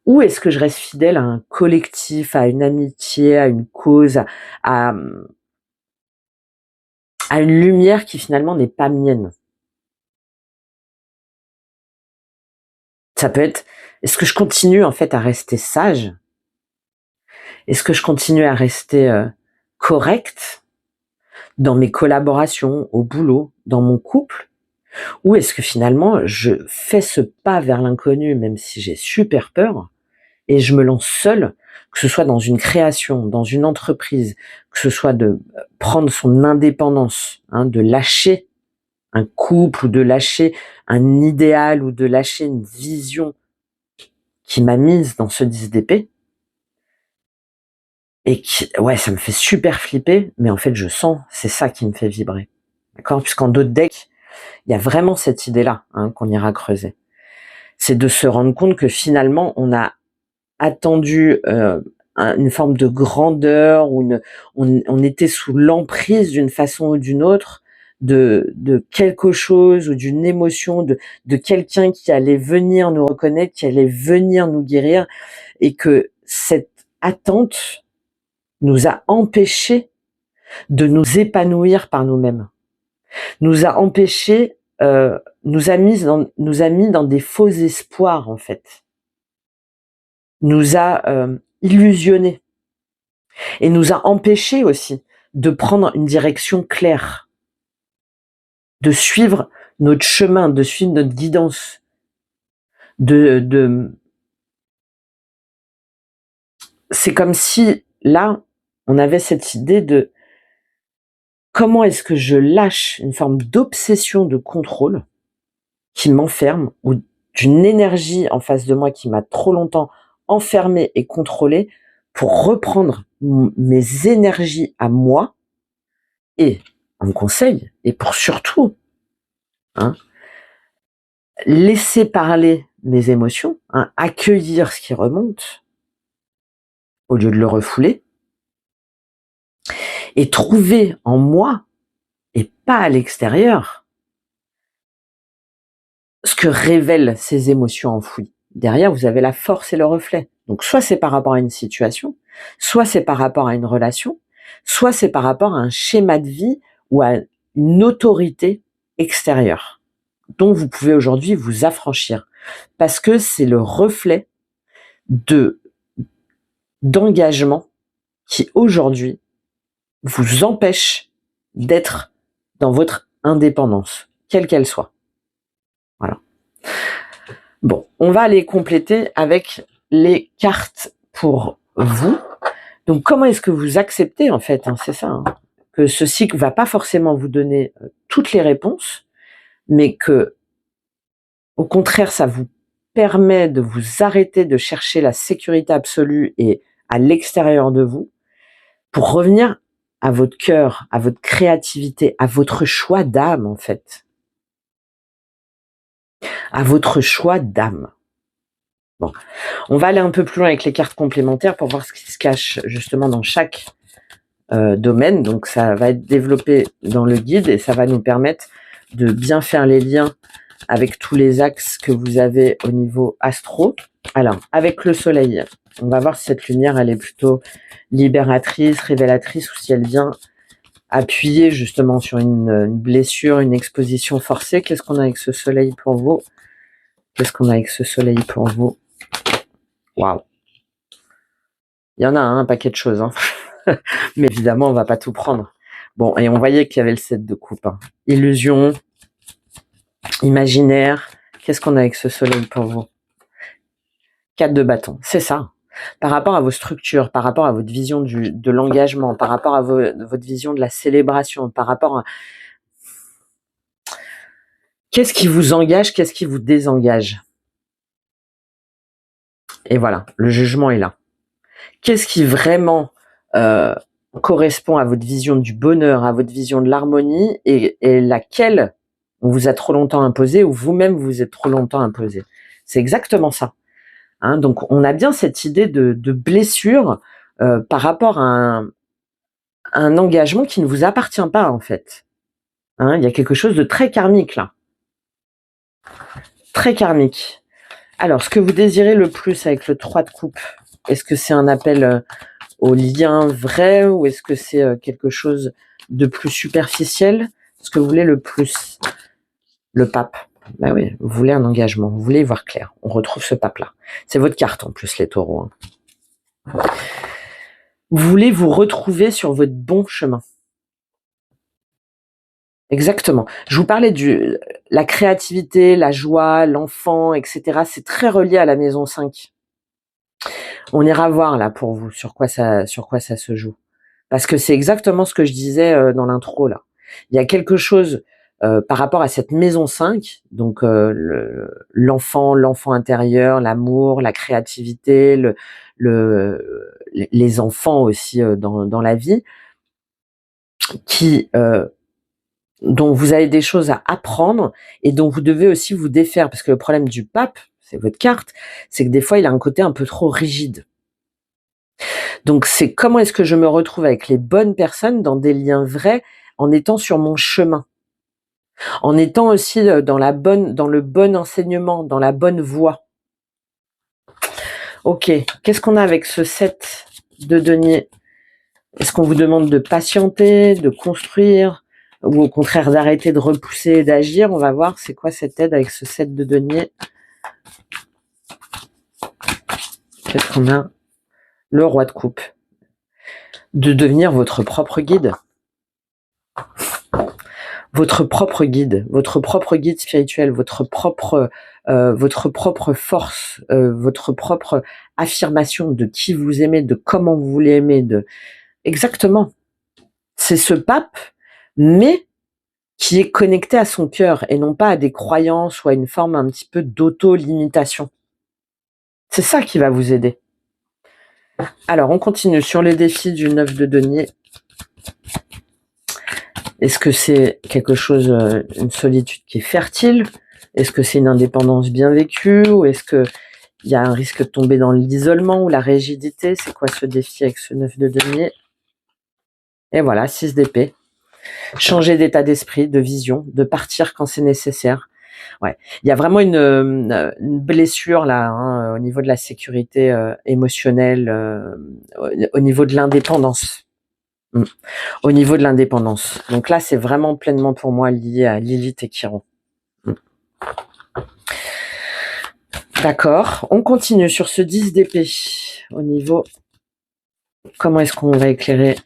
ou est-ce que je reste fidèle à un collectif, à une amitié, à une cause, à une lumière qui finalement n'est pas mienne? Ça peut être, est-ce que je continue en fait à rester sage? Est-ce que je continue à rester correcte dans mes collaborations, au boulot, dans mon couple? Ou est-ce que finalement je fais ce pas vers l'inconnu, même si j'ai super peur, et je me lance seule que ce soit dans une création, dans une entreprise, que ce soit de prendre son indépendance, de lâcher un couple ou de lâcher un idéal ou de lâcher une vision qui m'a mise dans ce 10 d'épée et qui, ouais, ça me fait super flipper, mais en fait, je sens, c'est ça qui me fait vibrer. D'accord? Puisqu'en d'autres decks, il y a vraiment cette idée-là, qu'on ira creuser. C'est de se rendre compte que finalement, on a attendu une forme de grandeur, ou on était sous l'emprise d'une façon ou d'une autre de quelque chose ou d'une émotion, de quelqu'un qui allait venir nous reconnaître, qui allait venir nous guérir, et que cette attente nous a empêchés de nous épanouir par nous-mêmes, nous a empêchés, nous a mis dans des faux espoirs, en fait, nous a illusionnés et nous a empêchés aussi de prendre une direction claire, de suivre notre chemin, de suivre notre guidance, c'est comme si là on avait cette idée de comment est-ce que je lâche une forme d'obsession de contrôle qui m'enferme, ou d'une énergie en face de moi qui m'a trop longtemps enfermé et contrôlé, pour reprendre mes énergies à moi, et on conseille, et pour surtout laisser parler mes émotions, accueillir ce qui remonte au lieu de le refouler, et trouver en moi et pas à l'extérieur ce que révèlent ces émotions enfouies. Derrière, vous avez la force et le reflet. Donc soit c'est par rapport à une situation, soit c'est par rapport à une relation, soit c'est par rapport à un schéma de vie ou à une autorité extérieure dont vous pouvez aujourd'hui vous affranchir, parce que c'est le reflet d'engagement qui aujourd'hui vous empêche d'être dans votre indépendance, quelle qu'elle soit. Voilà. Bon, on va aller compléter avec les cartes pour vous. Donc, comment est-ce que vous acceptez, en fait, c'est ça, que ce cycle va pas forcément vous donner toutes les réponses, mais que, au contraire, ça vous permet de vous arrêter de chercher la sécurité absolue et à l'extérieur de vous, pour revenir à votre cœur, à votre créativité, à votre choix d'âme, en fait. À votre choix d'âme. Bon, on va aller un peu plus loin avec les cartes complémentaires pour voir ce qui se cache justement dans chaque domaine. Donc ça va être développé dans le guide et ça va nous permettre de bien faire les liens avec tous les axes que vous avez au niveau astro. Alors, avec le soleil, on va voir si cette lumière, elle est plutôt libératrice, révélatrice, ou si elle vient appuyer justement sur une blessure, une exposition forcée. Qu'est-ce qu'on a avec ce soleil pour vous? Qu'est-ce qu'on a avec ce soleil pour vous? Waouh! Il y en a un paquet de choses, mais évidemment, on va pas tout prendre. Bon, et on voyait qu'il y avait le 7 de coupe. Illusion, imaginaire. Qu'est-ce qu'on a avec ce soleil pour vous? 4 de bâton, c'est ça. Par rapport à vos structures, par rapport à votre vision de l'engagement, par rapport à votre vision de la célébration, par rapport à... Qu'est-ce qui vous engage, qu'est-ce qui vous désengage? Et voilà, le jugement est là. Qu'est-ce qui vraiment correspond à votre vision du bonheur, à votre vision de l'harmonie, et laquelle on vous a trop longtemps imposé, ou vous-même vous êtes trop longtemps imposé? C'est exactement ça. Donc on a bien cette idée de blessure par rapport à un engagement qui ne vous appartient pas, en fait. Il y a quelque chose de très karmique là. Très karmique. Alors, ce que vous désirez le plus avec le 3 de coupe, est-ce que c'est un appel au lien vrai, ou est-ce que c'est quelque chose de plus superficiel? Ce que vous voulez le plus? Le pape. Ben oui, vous voulez un engagement, vous voulez y voir clair. On retrouve ce pape-là. C'est votre carte en plus, les taureaux. Vous voulez vous retrouver sur votre bon chemin. Exactement. Je vous parlais de la créativité, la joie, l'enfant, etc. C'est très relié à la maison 5. On ira voir là pour vous sur quoi ça se joue. Parce que c'est exactement ce que je disais dans l'intro là. Il y a quelque chose par rapport à cette maison 5, donc l'enfant intérieur, l'amour, la créativité, les enfants aussi dans la vie, dont vous avez des choses à apprendre et dont vous devez aussi vous défaire. Parce que le problème du pape, c'est votre carte, c'est que des fois il a un côté un peu trop rigide. Donc c'est comment est-ce que je me retrouve avec les bonnes personnes dans des liens vrais en étant sur mon chemin, en étant aussi dans le bon enseignement, dans la bonne voie. Ok, qu'est-ce qu'on a avec ce 7 de denier? Est-ce qu'on vous demande de patienter, de construire, ou au contraire d'arrêter de repousser et d'agir? On va voir c'est quoi cette aide avec ce 7 de denier. Qu'est-ce qu'on a? Le roi de coupe. De devenir votre propre guide. Votre propre guide spirituel, votre propre force, votre propre affirmation de qui vous aimez, de comment vous voulez aimer, exactement. C'est ce pape, mais qui est connecté à son cœur et non pas à des croyances ou à une forme un petit peu d'auto-limitation. C'est ça qui va vous aider. Alors, on continue sur les défis du 9 de denier. Est-ce que c'est quelque chose, une solitude qui est fertile? Est-ce que c'est une indépendance bien vécue? Ou est-ce qu'il y a un risque de tomber dans l'isolement ou la rigidité? C'est quoi ce défi avec ce 9 de denier? Et voilà, 6 d'épée. Changer d'état d'esprit, de vision, de partir quand c'est nécessaire. Ouais, il y a vraiment une blessure là, au niveau de la sécurité émotionnelle, au niveau de l'indépendance. Au niveau de l'indépendance. Donc là, c'est vraiment pleinement pour moi lié à Lilith et Chiron. D'accord, on continue sur ce 10 d'épée. Au niveau, comment est-ce qu'on va éclairer?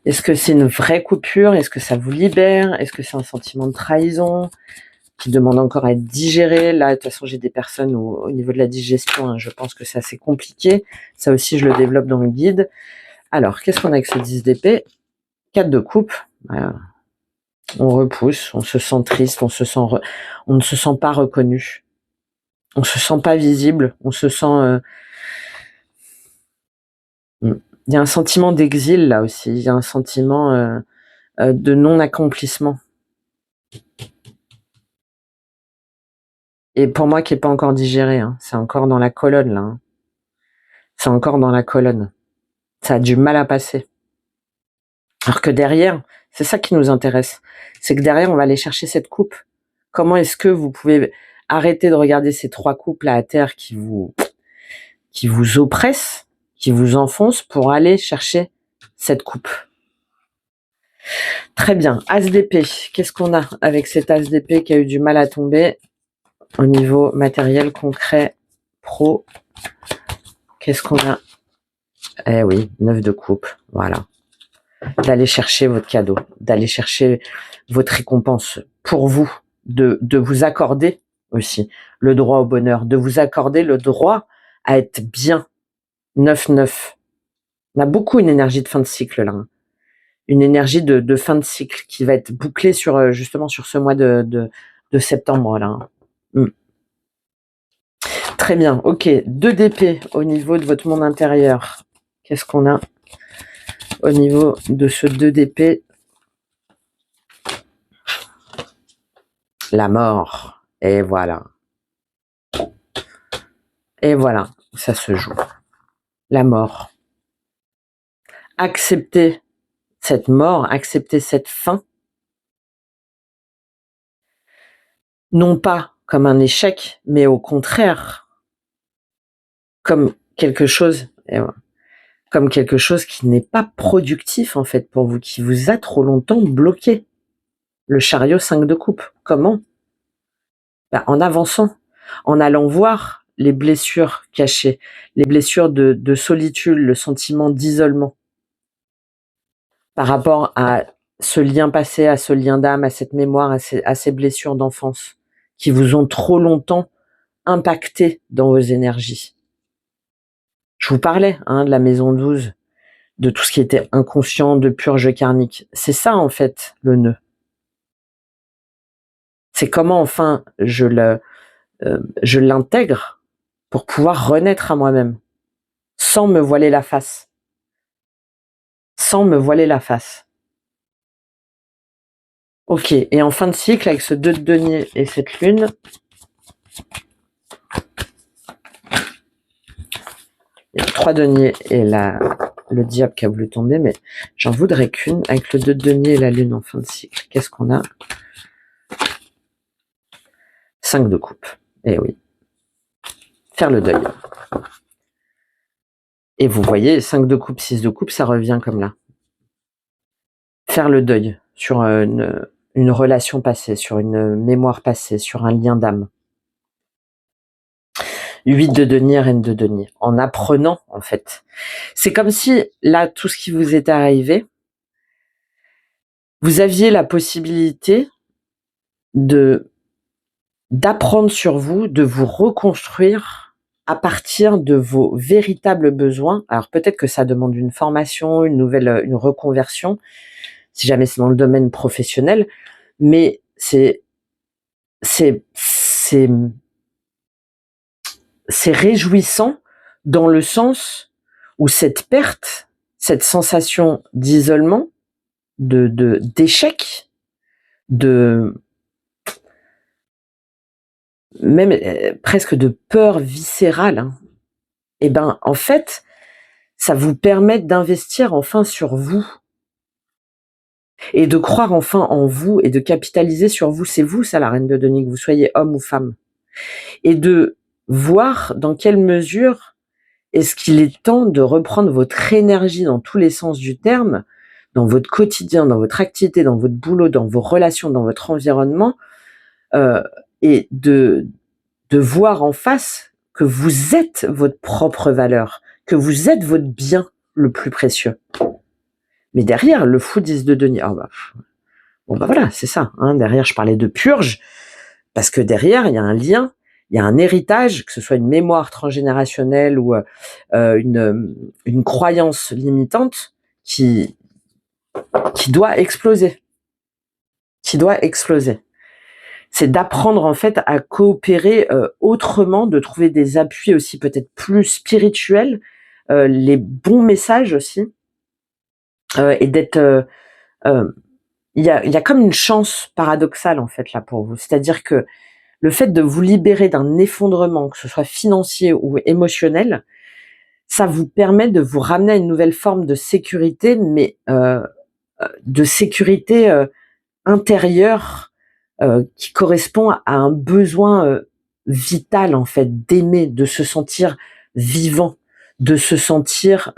Est-ce que c'est une vraie coupure? Est-ce que ça vous libère? Est-ce que c'est un sentiment de trahison qui demande encore à être digéré? Là, de toute façon, j'ai des personnes où, au niveau de la digestion, je pense que c'est assez compliqué. Ça aussi, je le développe dans le guide. Alors, qu'est-ce qu'on a avec ce 10 d'épée? 4 de coupe. Voilà. On repousse, on se sent triste, on ne se sent pas reconnu. On se sent pas visible, on se sent... Il y a un sentiment d'exil là aussi, il y a un sentiment de non-accomplissement. Et pour moi qui n'est pas encore digéré, c'est encore dans la colonne là. C'est encore dans la colonne. Ça a du mal à passer. Alors que derrière, c'est ça qui nous intéresse. C'est que derrière, on va aller chercher cette coupe. Comment est-ce que vous pouvez arrêter de regarder ces 3 coupes là à terre qui vous oppressent, qui vous enfoncent pour aller chercher cette coupe? Très bien. As d'épée. Qu'est-ce qu'on a avec cet as d'épée qui a eu du mal à tomber au niveau matériel, concret, pro? Qu'est-ce qu'on a? Eh oui, 9 de coupe. Voilà. D'aller chercher votre cadeau, d'aller chercher votre récompense pour vous, de vous accorder aussi le droit au bonheur, de vous accorder le droit à être bien. 9-9. On a beaucoup une énergie de fin de cycle là. Une énergie de fin de cycle qui va être bouclée sur justement sur ce mois de septembre là. Très bien, ok. 2 d'épée au niveau de votre monde intérieur. Qu'est-ce qu'on a au niveau de ce 2 d'épée? La mort. Et voilà. Et voilà, ça se joue. La mort. Accepter cette mort, accepter cette fin, non pas comme un échec, mais au contraire, comme quelque chose qui n'est pas productif en fait pour vous, qui vous a trop longtemps bloqué. Le chariot 5 de coupe. Comment? En avançant, en allant voir les blessures cachées, les blessures de solitude, le sentiment d'isolement par rapport à ce lien passé, à ce lien d'âme, à cette mémoire, à ces blessures d'enfance qui vous ont trop longtemps impacté dans vos énergies. Je vous parlais de la maison 12, de tout ce qui était inconscient, de purge karmique. C'est ça en fait le nœud. C'est comment enfin je l'intègre pour pouvoir renaître à moi-même, sans me voiler la face. Sans me voiler la face. Ok, et en fin de cycle, avec ce 2 de denier et cette lune, il y a 3 deniers et le diable qui a voulu tomber, mais j'en voudrais qu'une. Avec le 2 de denier et la lune en fin de cycle, qu'est-ce qu'on a? 5 de coupe. Eh oui. Faire le deuil. Et vous voyez, 5 de coupe, 6 de coupe, ça revient comme là. Faire le deuil sur une relation passée, sur une mémoire passée, sur un lien d'âme. 8 de denier, reine de denier. En apprenant, en fait. C'est comme si, là, tout ce qui vous est arrivé, vous aviez la possibilité d'apprendre sur vous, de vous reconstruire à partir de vos véritables besoins. Alors peut-être que ça demande une formation, une reconversion, si jamais c'est dans le domaine professionnel, mais c'est réjouissant dans le sens où cette perte, cette sensation d'isolement, d'échec, même presque de peur viscérale, et ben en fait, ça vous permet d'investir enfin sur vous et de croire enfin en vous et de capitaliser sur vous. C'est vous, ça, la reine de denier, que vous soyez homme ou femme, et de voir dans quelle mesure est-ce qu'il est temps de reprendre votre énergie dans tous les sens du terme, dans votre quotidien, dans votre activité, dans votre boulot, dans vos relations, dans votre environnement, et de voir en face que vous êtes votre propre valeur, que vous êtes votre bien le plus précieux. Mais derrière, le fou 10 de denier, bon bah voilà, c'est ça. Derrière, je parlais de purge, parce que derrière, il y a un lien, il y a un héritage, que ce soit une mémoire transgénérationnelle ou une croyance limitante qui doit exploser. C'est d'apprendre en fait à coopérer autrement, de trouver des appuis aussi peut-être plus spirituels, les bons messages aussi, et d'être... il y a comme une chance paradoxale en fait là pour vous. C'est-à-dire que le fait de vous libérer d'un effondrement, que ce soit financier ou émotionnel, ça vous permet de vous ramener à une nouvelle forme de sécurité, mais de sécurité intérieure, qui correspond à un besoin vital en fait, d'aimer, de se sentir vivant, de se sentir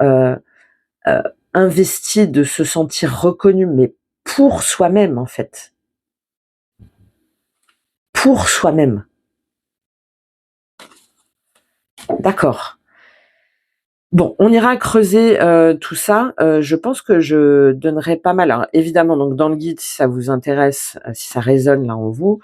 investi, de se sentir reconnu, mais pour soi-même en fait. Pour soi-même. D'accord. Bon, on ira creuser tout ça. Je pense que je donnerai pas mal. Alors, évidemment, donc dans le guide, si ça vous intéresse, si ça résonne là en vous,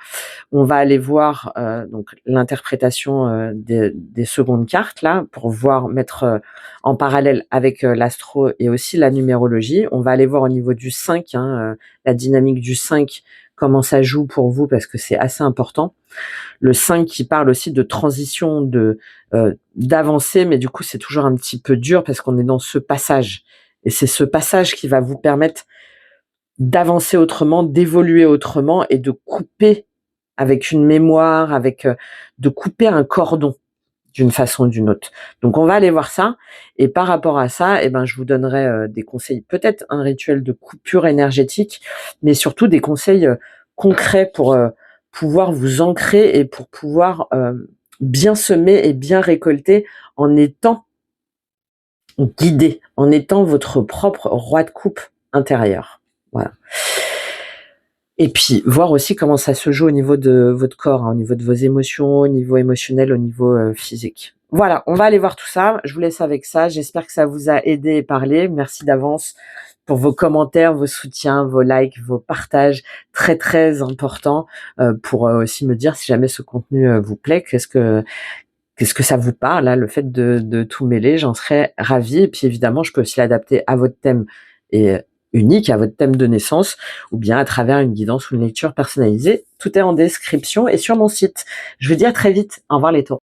on va aller voir donc l'interprétation des secondes cartes là pour voir mettre en parallèle avec l'astro et aussi la numérologie. On va aller voir au niveau du 5, la dynamique du 5, comment ça joue pour vous parce que c'est assez important. Le 5 qui parle aussi de transition, d'avancer, mais du coup c'est toujours un petit peu dur parce qu'on est dans ce passage. Et c'est ce passage qui va vous permettre d'avancer autrement, d'évoluer autrement et de couper avec une mémoire, de couper un cordon d'une façon ou d'une autre. Donc on va aller voir ça, et par rapport à ça, je vous donnerai des conseils, peut-être un rituel de coupure énergétique, mais surtout des conseils concrets pour pouvoir vous ancrer et pour pouvoir bien semer et bien récolter en étant guidé, en étant votre propre roi de coupe intérieur. Voilà. Et puis, voir aussi comment ça se joue au niveau de votre corps, au niveau de vos émotions, au niveau émotionnel, au niveau physique. Voilà, on va aller voir tout ça. Je vous laisse avec ça. J'espère que ça vous a aidé et parlé. Merci d'avance pour vos commentaires, vos soutiens, vos likes, vos partages. Très, très important pour aussi me dire si jamais ce contenu vous plaît. qu'est-ce que ça vous parle, là, le fait de tout mêler, j'en serais ravie. Et puis évidemment, je peux aussi l'adapter à votre thème et unique, à votre thème de naissance, ou bien à travers une guidance ou une lecture personnalisée. Tout est en description et sur mon site. Je vous dis à très vite. Au revoir les taureaux.